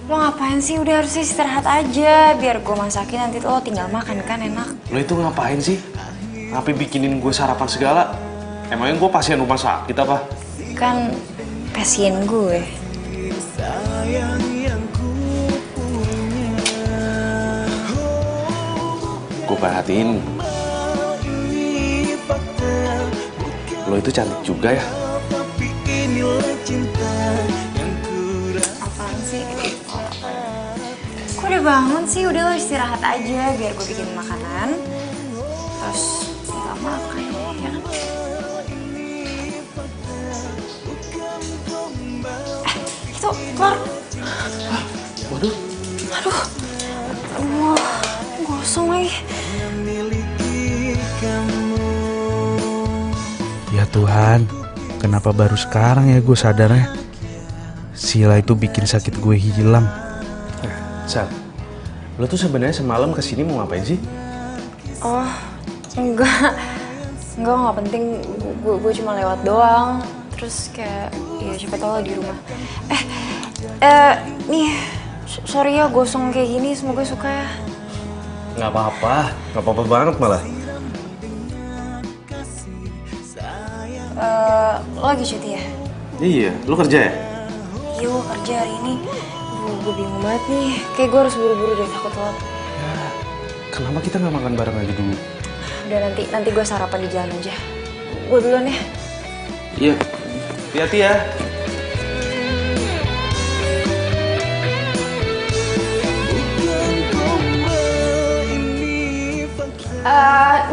lo ngapain sih? Udah harusnya istirahat aja, biar gue masakin nanti lo tinggal makan kan enak. Lo itu ngapain sih? Ngapain bikinin gue sarapan segala? Emangnya gue pasien rumah sakit apa? Kan pasien gue. Gue perhatiin lo itu cantik juga ya. banget sih, udah lo istirahat aja biar gue bikin makanan. Terus kita makan, ya kan? Itu keluar. Waduh. Aduh. Wah, gosong lagi. Ya Tuhan, kenapa baru sekarang ya gue sadarnya? Sila itu bikin sakit gue hilang. Sat, lo tuh sebenarnya semalam kesini mau ngapain sih? Oh, enggak penting. Gue cuma lewat doang. Terus kayak, ya siapa tau lo di rumah. Nih, sorry ya gosong kayak gini. Semoga suka ya. Nggak apa-apa banget malah. Lo lagi cuti ya? Iya, lo kerja ya? Iya, gue kerja hari ini. Gue bingung banget nih. Kayak gue harus buru-buru deh, takut telat. Kenapa kita nggak makan bareng aja dulu? Udah nanti gue sarapan di jalan aja. Gue duluan ya. Iya, hati-hati ya.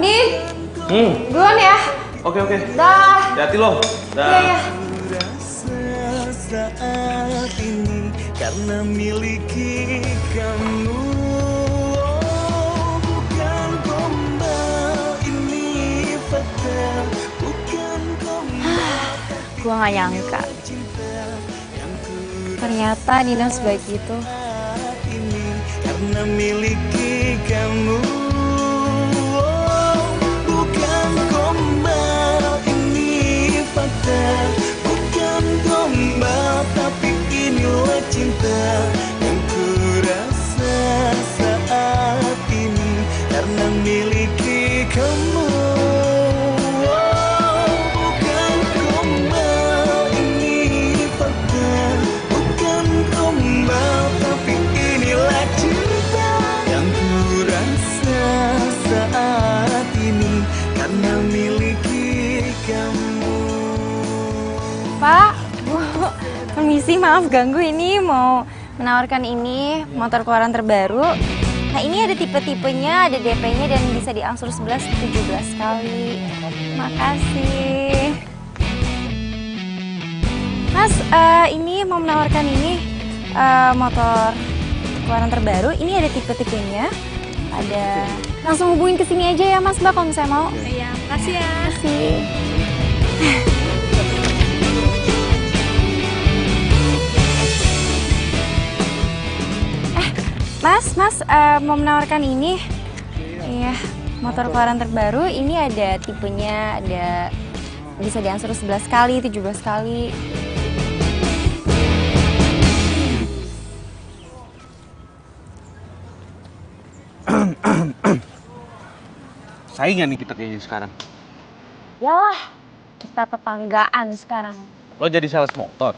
Nih. Duluan ya. Oke. Dah. Hati-hati lo. Iya. Saat ini karena miliki kamu. Bukan gombal ini fakta. Bukan gombal. Gue gak nyangka. Ternyata Nino sebaik itu. Karena miliki kamu. Bukan gombal ini fakta. Bukan gombal tapi inilah cinta yang ku rasa saat ini karena miliki kamu. Bukan gombal ini fakta. Bukan gombal tapi inilah cinta yang ku rasa saat ini karena miliki kamu. Pak, Bu, permisi, maaf ganggu. Ini mau menawarkan ini motor keluaran terbaru. Nah, ini ada tipe-tipenya, ada DP-nya dan bisa diangsur 11-17 kali. Makasih. Mas, ini mau menawarkan ini motor keluaran terbaru. Ini ada tipe-tipenya. Ada. Langsung hubungin ke sini aja ya, Mas, Mbak, kalau misalnya mau. Iya, makasih ya. Makasih. Mas, mau menawarkan ini. Iya, motor keluaran terbaru. Ini ada tipenya, ada bisa diangsur 11 kali, 17 kali. Saingan nih kita kayaknya sekarang. Yalah, kita tetanggaan sekarang. Lo jadi sales motor.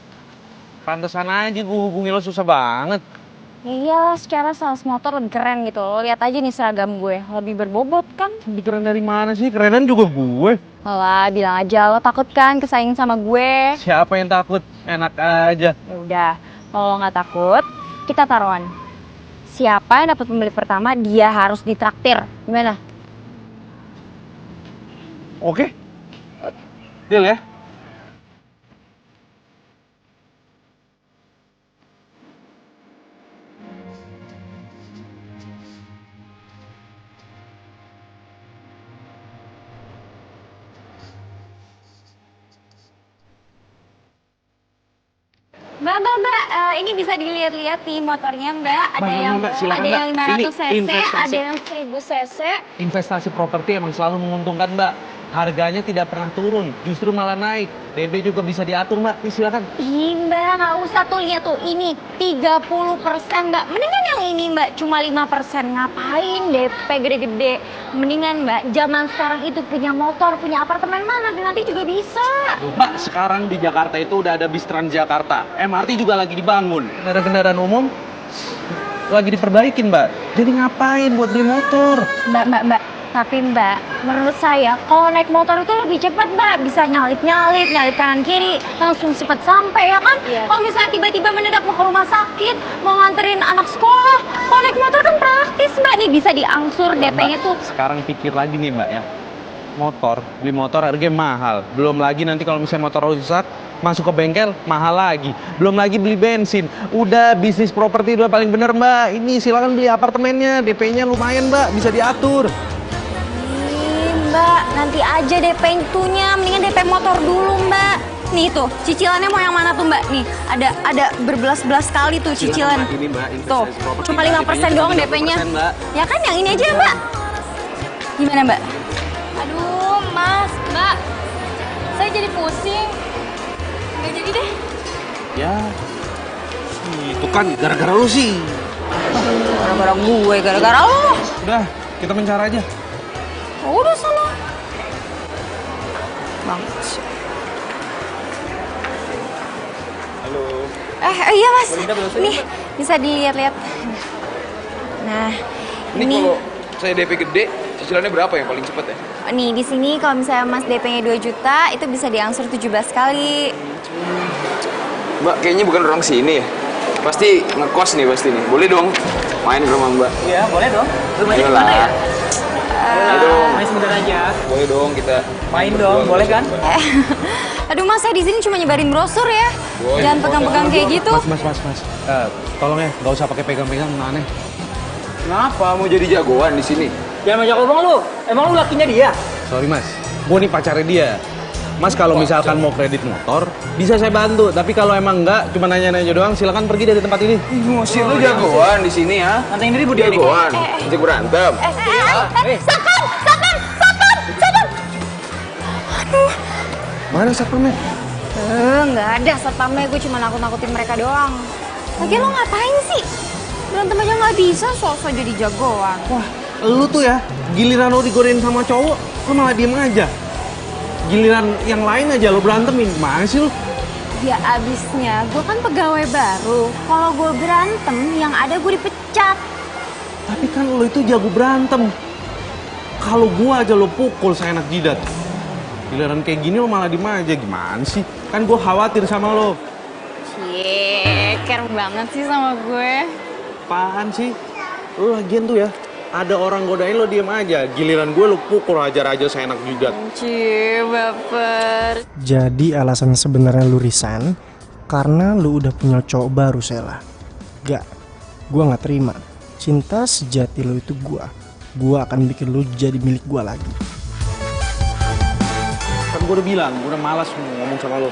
Pantesan aja gue hubungi lo susah banget. Iya, secara sales motor lebih keren gitu. Lo lihat aja nih seragam gue, lebih berbobot kan? Lebih keren dari mana sih? Kerenan juga gue. Alah, bilang aja lo takut kan kesaing sama gue. Siapa yang takut? Enak aja. Ya udah, kalau lo nggak takut, kita taruhan. Siapa yang dapat pembeli pertama, dia harus ditraktir. Gimana? Oke. Deal ya. Mbak, ini bisa dilihat-lihat nih motornya, Mbak. Ada yang silakan, ada yang Mbak. 500 cc, Investasi. ada yang 1000 cc. Investasi properti emang selalu menguntungkan, Mbak. Harganya tidak pernah turun, justru malah naik. DP juga bisa diatur, Mbak. Nih, silakan. Ih, Mbak, nggak usah tuh lihat tuh. Ini 30%, Mbak. Mendingan yang ini, Mbak. Cuma 5%. Ngapain DP gede-gede? Mendingan, Mbak, zaman sekarang itu punya motor, punya apartemen mana nanti juga bisa. Mbak, sekarang di Jakarta itu udah ada bis Transjakarta. MRT juga lagi dibangun. Kendaraan umum lagi diperbaikin, Mbak. Jadi ngapain buat beli motor? Mbak. Tapi Mbak, menurut saya kalau naik motor itu lebih cepat Mbak. Bisa nyalip-nyalip, nyalip kanan kiri, langsung cepat sampai ya kan? Kalau misalnya tiba-tiba mendadak mau ke rumah sakit, mau nganterin anak sekolah, kalau naik motor kan praktis Mbak. Nih bisa diangsur DP-nya tuh. Sekarang pikir lagi nih Mbak ya. Beli motor harganya mahal. Belum lagi nanti kalau misalnya motor rusak, masuk ke bengkel mahal lagi. Belum lagi beli bensin. Udah bisnis properti udah paling bener Mbak. Ini silakan beli apartemennya, DP-nya lumayan Mbak, bisa diatur. Mbak, nanti aja DP itunya, mendingan DP motor dulu Mbak. Nih tuh, cicilannya mau yang mana tuh Mbak? Nih, ada berbelas-belas kali tuh cicilan. Ini Mbak, Tuh, cuma 5% doang DP-nya. Ya kan yang ini aja Mbak. Gimana Mbak? Aduh, Mas, Mbak. Saya jadi pusing. Nggak jadi deh. Ya, itu kan gara-gara lu sih. Gara-gara gue, gara-gara lo. Udah, kita mencar aja. Udah sana. Bang. Halo. Iya Mas. Nih, bisa dilihat-lihat. Nah, ini kalau saya DP gede, cicilannya berapa yang paling cepet ya? nih di sini kalau misalnya Mas DP-nya 2 juta, itu bisa diangsur 17 kali. Mbak, kayaknya bukan orang sini ya? Pasti ngekos nih pasti nih. Boleh dong main ke rumah Mbak? Iya, boleh dong. Rumahnya di Ayolah. mana ya? Boleh dong. Main sebentar aja. Boleh dong kita. Main dong, boleh kan? Aduh Mas, saya di sini cuma nyebarin brosur ya. Jangan pegang-pegang kayak gitu. Mas. Tolong ya, nggak usah pakai pegang-pegang, aneh. Kenapa mau jadi jagoan di sini? Jangan banyak ngomong lu. Emang lu lakinya dia? Sorry Mas, gue nih pacarnya dia. Mas kalau misalkan mau kredit motor, bisa saya bantu. Tapi kalau emang enggak, cuma nanya-nanya doang, silakan pergi dari tempat ini. Emosi lu jagoan di sini ya? Nanti ini ribut dia nih. Jagoan, ngajak berantem. Satpam! Aduh. Mana satpamnya? Nggak ada satpamnya, gue cuma nakut-nakutin mereka doang. Lagian lo ngapain sih? Berantem aja nggak bisa, sok-sok jadi jagoan. Wah, lu tuh ya, giliran lo digodain sama cowok, lo malah diem aja. Giliran yang lain aja lo berantemin, gimana sih lo? Ya abisnya, gue kan pegawai baru. Kalau gue berantem, yang ada gue dipecat. Tapi kan lo itu jago berantem. Kalau gua aja lo pukul seenak jidat. Giliran kayak gini lo malah diem aja, gimana sih? Kan gua khawatir sama lo. Cie, care banget sih sama gue. Apaan sih? Lo lagian tuh ya, ada orang godain lo diem aja. Giliran gue lo pukul hajar aja seenak jidat. Cie, baper. Jadi alasan sebenarnya lu resign karena lu udah punya cowok baru, Sela. Gak, gua nggak terima. Cinta sejati lu itu gua akan bikin lu jadi milik gua lagi. Kan gue udah bilang, gue udah malas ngomong sama lo.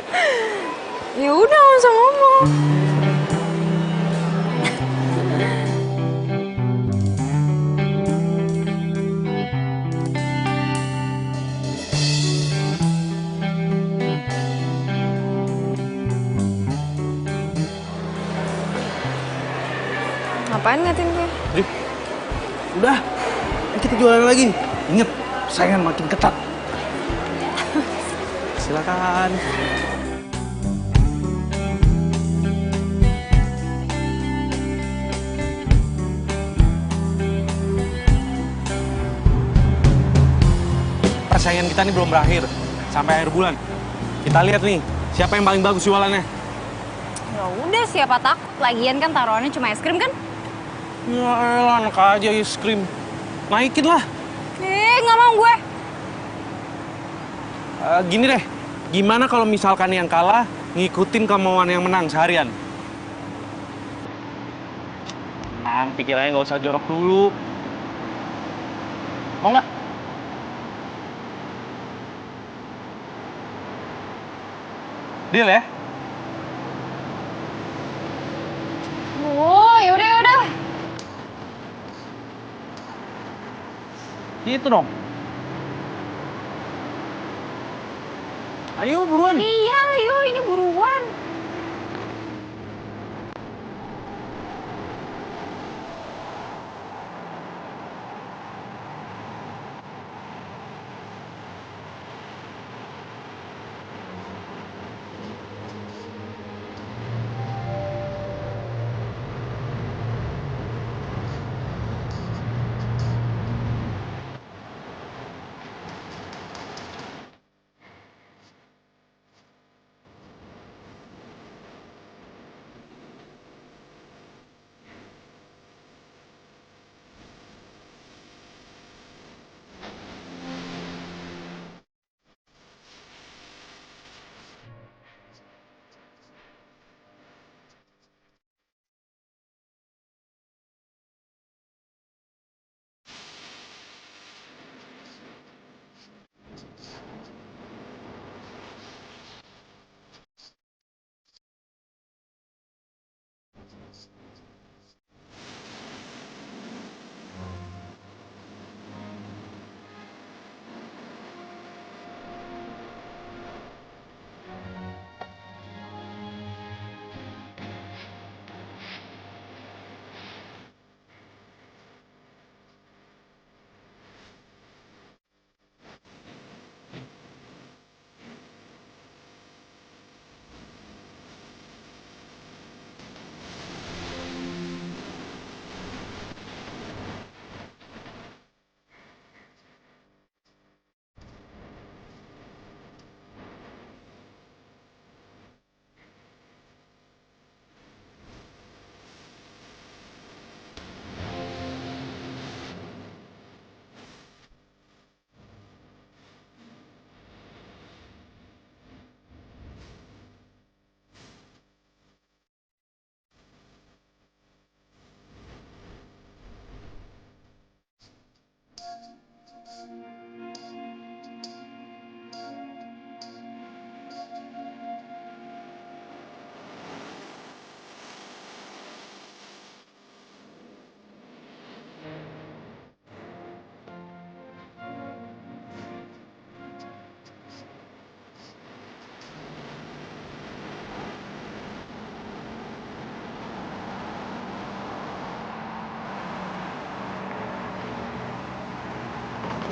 Ya udah, nggak usah ngomong. Ngapain ngatin gue? Udah, kita jualan lagi. Ingat, saingan makin ketat. Silakan. Persaingan kita ini belum berakhir. Sampai akhir bulan. Kita lihat nih, siapa yang paling bagus jualannya. Ya udah, siapa takut. Lagian kan taruhannya cuma es krim kan? Ya elah, enak aja es krim. Naikin lah. Nggak mau gue. Gini deh, gimana kalau misalkan yang kalah ngikutin kemauan yang menang seharian? Pikirannya nggak usah jorok dulu. Mau nggak? Deal ya? Oh, yaudah. Itu dong. Ayo buruan. Iya, ayo ini buruan.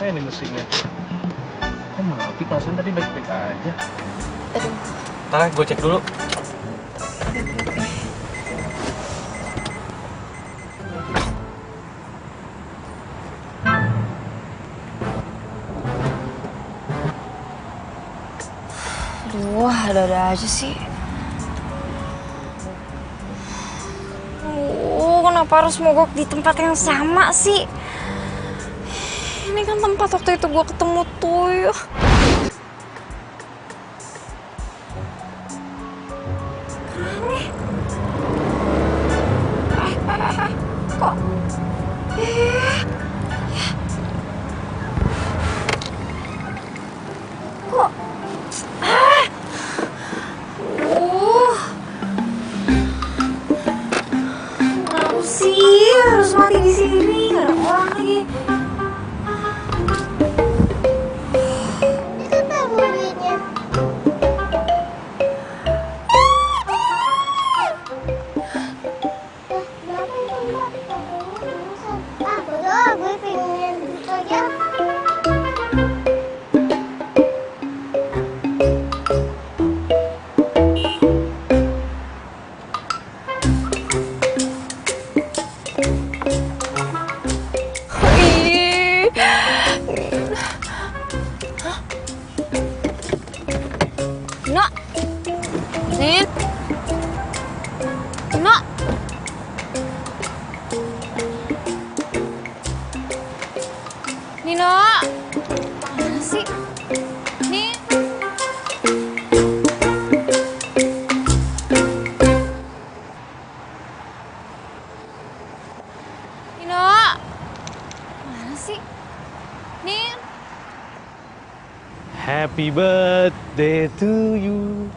ini mesinnya. Kok mati, perasaan tadi baik-baik aja. Aduh. Ntar gue cek dulu. Aduh, ada-ada aja sih. Kenapa harus mogok di tempat yang sama sih? Ini kan tempat waktu itu gue ketemu Tuyul. Kok? Kok? Kenapa sih harus mati di sini? Gak ada orang lagi. Nino, Nin, Nino, Nino, mana sih? Nin, Nino, mana sih? Nin. Happy birthday to you.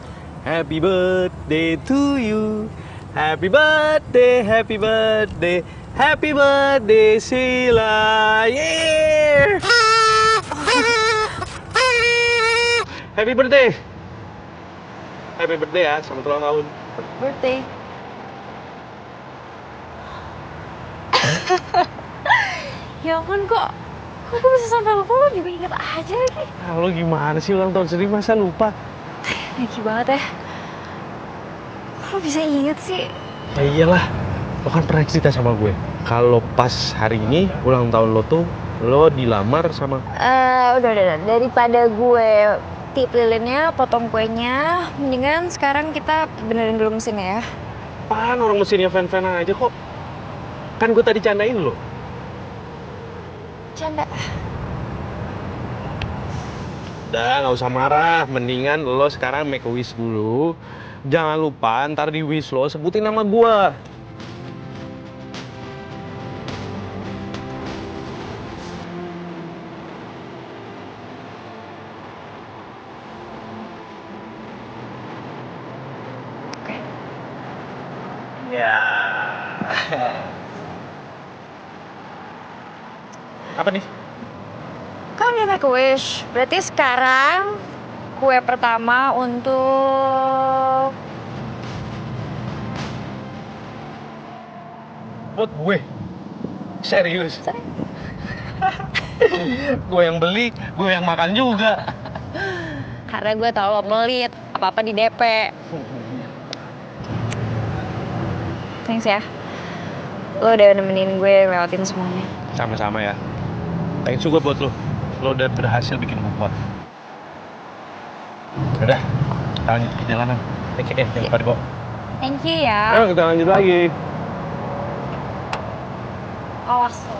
Happy birthday to you. Happy birthday, happy birthday. Happy birthday Sheila. Yeah. Happy birthday. Happy birthday ya, selamat ulang tahun. Birthday. Ya ampun, kok gue bisa sampai lupa, lo juga inget aja lagi. Ah, lo gimana sih ulang tahun sendiri masa lupa? Lucu banget ya. Lo bisa inget sih? Ya iyalah, lo kan pernah cerita sama gue. Kalau pas hari ini ulang tahun lo tuh, lo dilamar sama... Udah. Daripada gue tip lilinnya, potong kuenya, mendingan sekarang kita benerin dulu mesinnya ya. Apaan orang mesinnya fan-fan aja kok? Kan gue tadi candain lo. Canda. Udah, nggak usah marah. Mendingan lo sekarang make a wish dulu. Jangan lupa ntar di wish lo sebutin nama gua. Oke. Ya. Apa nih? Kan udah make a wish. Berarti sekarang kue pertama untuk... Buat gue? Serius? Gue yang beli, gue yang makan juga. Karena gue tau lo pelit, apa-apa di DP. Thanks ya. Lo udah nemenin gue lewatin semuanya. Sama-sama ya. Thanks juga buat lo. Lo udah berhasil bikin gue kuat. Udah, kita lanjut perjalanan. Take care, jangan lupa dibawa. Thank you ya. Ayo kita lanjut lagi. Awas lo.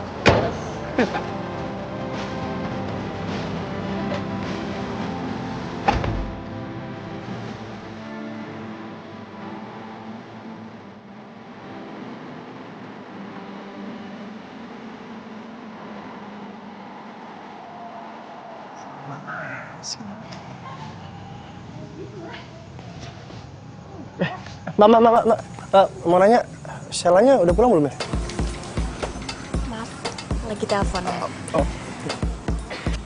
Mbak, mau nanya, Shelanya udah pulang belum ya? Maaf, lagi telepon. Oh.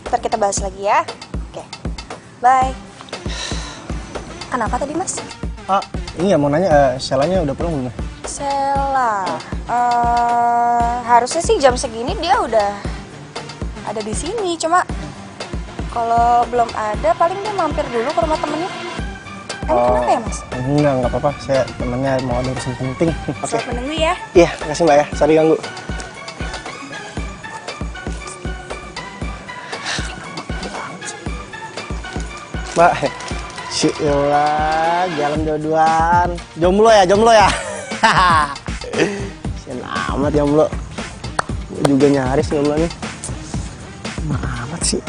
Ntar kita bahas lagi ya. Oke, bye. Kenapa tadi, Mas? Iya mau nanya, Shelanya udah pulang belum ya? Sela, harusnya sih jam segini dia udah ada di sini. Cuma kalau belum ada, paling dia mampir dulu ke rumah temennya. Kenapa ya, Mas? Enggak apa-apa. Saya temennya mau ada urusan penting. Saya menunggu ya. Iya, makasih Mbak ya. Sorry ganggu. Mbak, Syukurlah, jalan dua-duaan. Jomblo ya? Sian amat jomblo. Gue juga nyaris jomblo nih. Amat sih.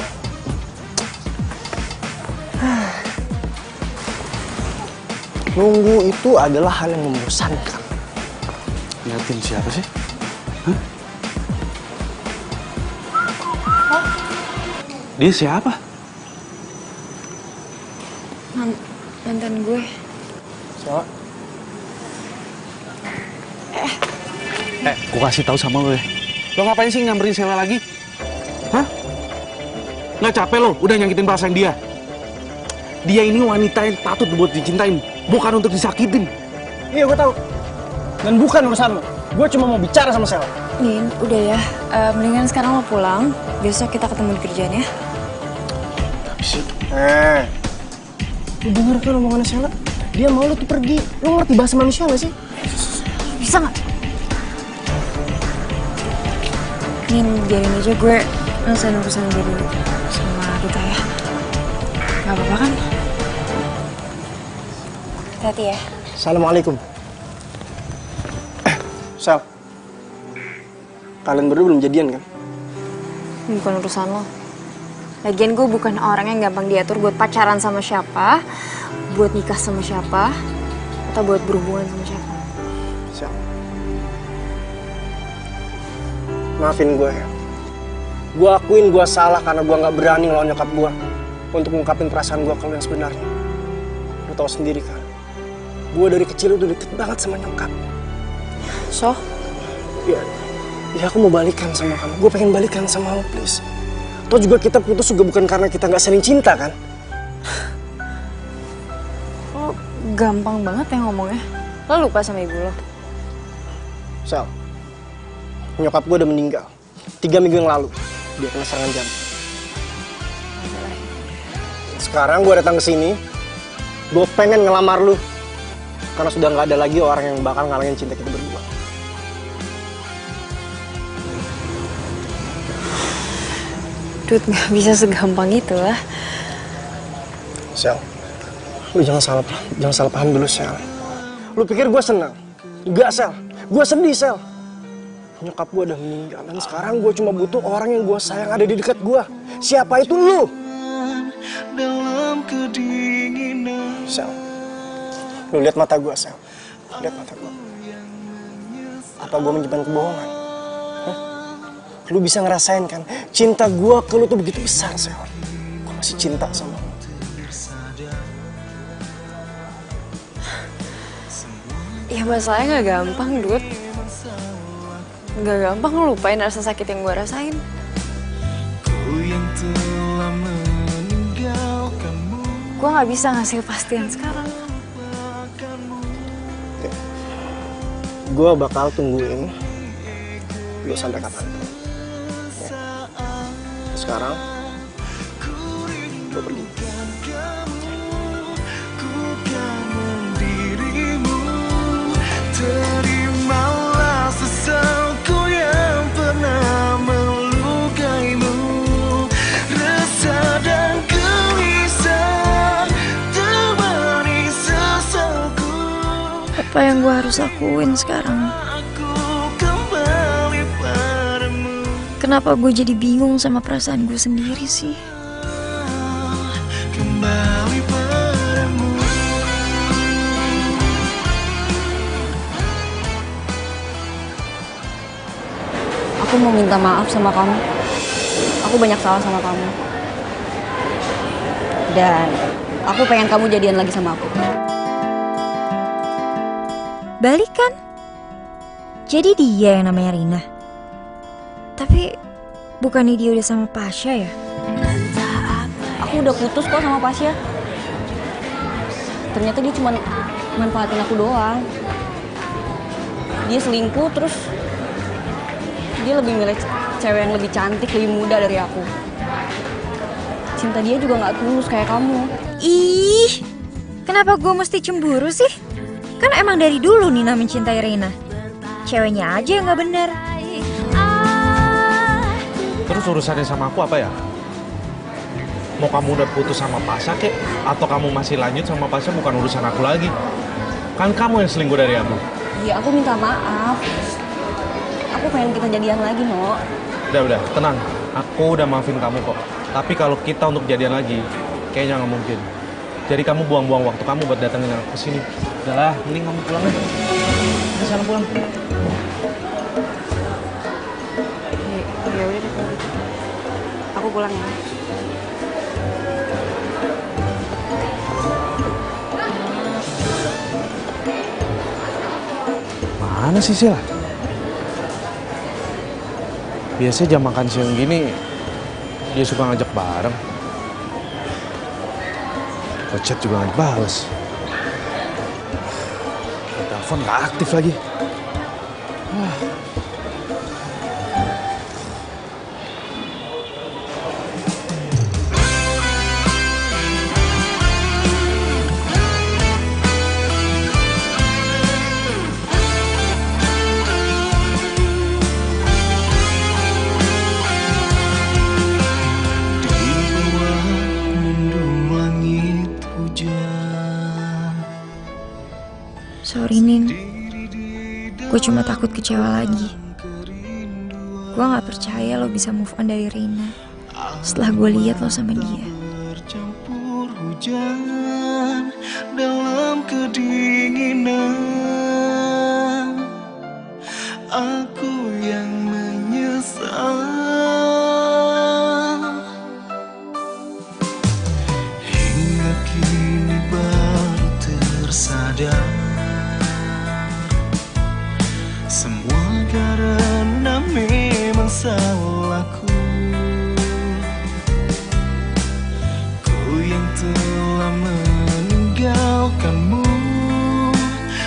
Nunggu itu adalah hal yang membosankan. Liatin siapa sih? Hah? Dia siapa? Mantan gue. Siapa? Gue kasih tahu sama lo ya. Lo ngapain sih nyamperin cewek lagi? Hah? Nggak capek lo udah nyakitin perasaan dia? Dia ini wanita yang patut buat dicintain, bukan untuk disakitin. Iya, gue tahu. Dan bukan urusan lo. Gue cuma mau bicara sama Sel. Nin, udah ya. Mendingan sekarang lo pulang. Besok kita ketemu di kerjaan ya. Tapi sih. Lu denger kan omongannya Sela? Dia mau lu tuh pergi. Lu ngerti bahasa manusia gak sih? Bisa nggak? Nin, biarin aja gue ngelesain urusan gue dulu sama Duta ya. Gak apa-apa kan? Hati-hati ya. Assalamualaikum. Sel, kalian berdua belum jadian kan? Bukan urusan lo. Lagian gue bukan orang yang gampang diatur buat pacaran sama siapa, buat nikah sama siapa, atau buat berhubungan sama siapa. Sel, maafin gue ya. Gue akuin gue salah karena gue gak berani ngelawan nyokap gue untuk ngungkapin perasaan gue kalau yang sebenarnya. Lo tau sendiri kan, gue dari kecil udah deket banget sama nyokap. So? Ya aku mau balikan sama kamu. Gue pengen balikan sama lo, please. Toh juga kita putus juga bukan karena kita gak saling cinta kan? Lo gampang banget ya ngomongnya. Lo lupa sama ibu lo? Sel, nyokap gue udah meninggal 3 minggu yang lalu. Dia kena serangan jantung. Sekarang gue datang ke sini, gue pengen ngelamar lu. Karena sudah gak ada lagi orang yang bakal ngalangin cinta kita berdua. Dut, gak bisa segampang itu lah. Sel, lu jangan salah paham dulu, Sel. Lu pikir gue senang? Enggak, Sel. Gue sedih, Sel. Nyokap gue udah meninggal dan sekarang gue cuma butuh orang yang gue sayang ada di dekat gue. Siapa itu lu? Sel, lu lihat mata gue, Sel. Lihat mata gue. Apa gue menyimpan kebohongan? Hah? Lu bisa ngerasain kan? Cinta gue ke lu tuh begitu besar, Sel. Gue masih cinta sama lu. Ya masalahnya gak gampang, Dut. Gak gampang ngelupain rasa sakit yang gue rasain. Gue gak bisa ngasih kepastian sekarang. Gue bakal tungguin lu sampai kapanpun. Ya. Sekarang gue pergi. Terimalah sesalku yang pernah melukaimu. Rasa dan gelisah temani sesalku. Apa yang gue harus lakuin sekarang? Kenapa gue jadi bingung sama perasaan gue sendiri sih? Kembali padamu. Aku mau minta maaf sama kamu. Aku banyak salah sama kamu. Dan aku pengen kamu jadian lagi sama aku. Balikan? Jadi dia yang namanya Rina? Tapi bukannya dia udah sama Pasha ya? Aku udah putus kok sama Pasha. Ternyata dia cuma manfaatin aku doang. Dia selingkuh terus dia lebih milih cewek yang lebih cantik, lebih muda dari aku. Cinta dia juga nggak tulus kayak kamu. Ih, kenapa gue mesti cemburu sih? Kan emang dari dulu Nina mencintai Reina. Ceweknya aja yang nggak benar. Terus urusannya sama aku apa ya? Mau kamu udah putus sama Pasha kek? Atau kamu masih lanjut sama Pasha bukan urusan aku lagi. Kan kamu yang selingkuh dari aku. Iya, aku minta maaf. Aku pengen kita jadian lagi, No. Udah, tenang. Aku udah maafin kamu kok. Tapi kalau kita untuk jadian lagi, kayaknya nggak mungkin. Jadi kamu buang-buang waktu kamu buat datengin aku ke sini. Udahlah, mending kamu pulang aja. Udah sana pulang. Ya udah deh kalau gitu. Aku pulang ya. Mana sih Sil? Biasanya jam makan siang gini dia suka ngajak bareng. Kok chat juga nggak dibales. Telepon nggak aktif lagi. Sorry Nin, gue cuma takut kecewa lagi. Gue gak percaya lo bisa move on dari Reina setelah gue lihat lo sama dia. Bercampur hujan dalam kedinginan, aku yang menyesal. Hingga kini baru tersadar, semua karena memang salahku. Ku yang telah meninggalkanmu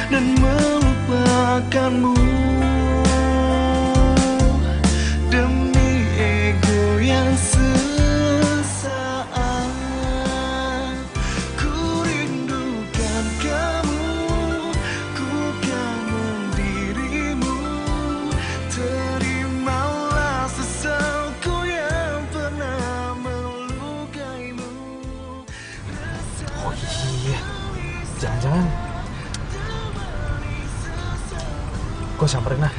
dan melupakanmu demi ego yang sesaat. Ku rindukan kamu, ku kangen dirimu. Terimalah sesalku yang pernah melukaimu. Oh iya, jangan-jangan gue samperin lah.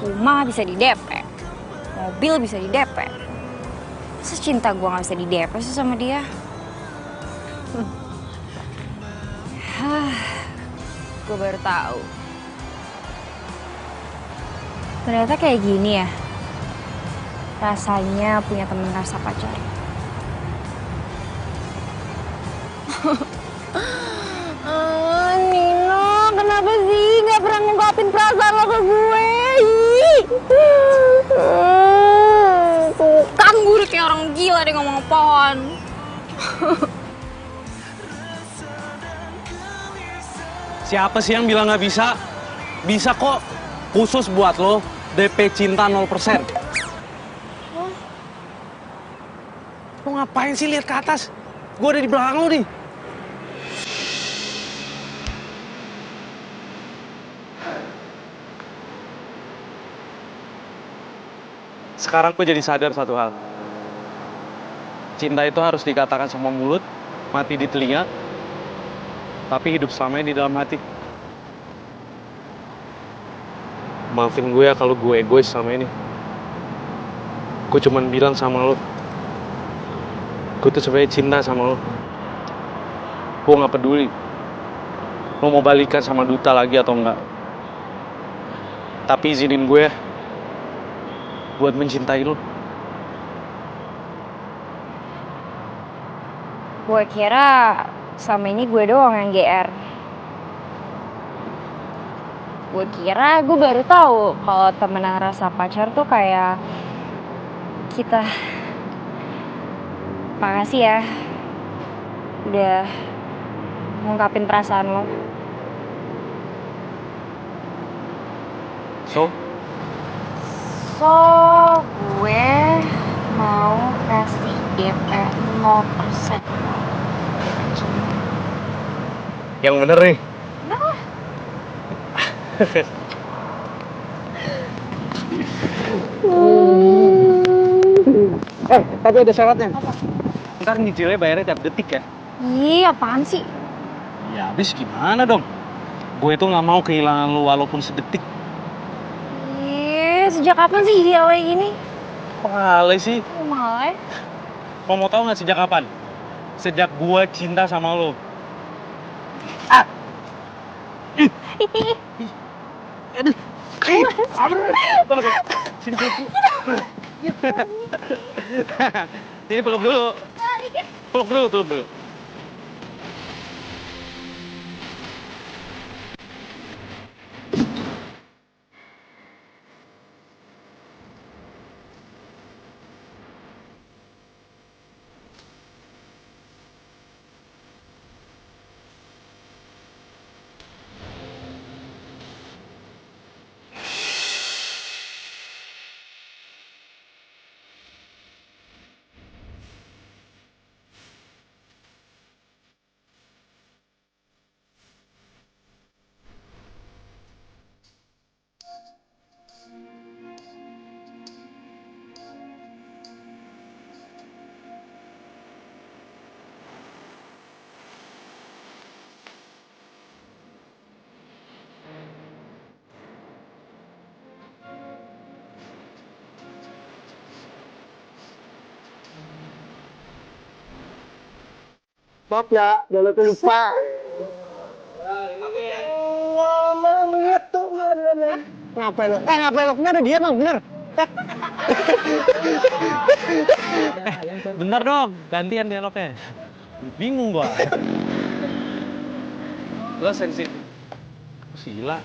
Rumah bisa di DP, mobil bisa di DP. Masa cinta gue gak bisa di DP sih sama dia? Gue baru tahu. Ternyata kayak gini ya rasanya punya temen rasa pacar. Nino, kenapa sih nggak pernah ngungkapin perasaan lo ke gue? Tuh kan gue udah kayak orang gila deh ngomong apaan. Siapa sih yang bilang nggak bisa? Bisa kok. Khusus buat lo, DP cinta 0%. Lo ngapain sih lihat ke atas? Gue ada di belakang lo nih. Sekarang gue jadi sadar satu hal. Cinta itu harus dikatakan sama mulut, mati di telinga, tapi hidup selamanya di dalam hati. Maafin gue ya kalau gue egois sama ini. Gue cuman bilang sama lo, gue tuh sebenarnya cinta sama lo. Gue gak peduli lo mau balikan sama Duta lagi atau enggak. Tapi izinin gue buat mencintai lo. Gue kira selama ini gue doang yang GR. Gue kira gue baru tahu kalau temenan rasa pacar tuh kayak kita. Makasih ya udah ngungkapin perasaan lo. So, So, gue mau kasih DP 0%. Yang bener nih. Bener lah. Tapi ada syaratnya. Ntar nyicilnya bayarnya tiap detik ya. Ih, apaan sih? Ya habis gimana dong? Gue tuh nggak mau kehilangan lu walaupun sedetik. Ih, sejak kapan sih jadi awal gini? Pale sih. Malah. Mau tahu nggak sejak kapan? Sejak gue cinta sama lu. Aduh. Sini peluk. Sini peluk dulu. Peluk dulu. Maaf ya, jangan lupa. Ngapain lo? Ngapain lo? Ini ada dia bang, bener. Bentar dong, gantian dialognya. Bingung gua. Lo sensitif. Sila,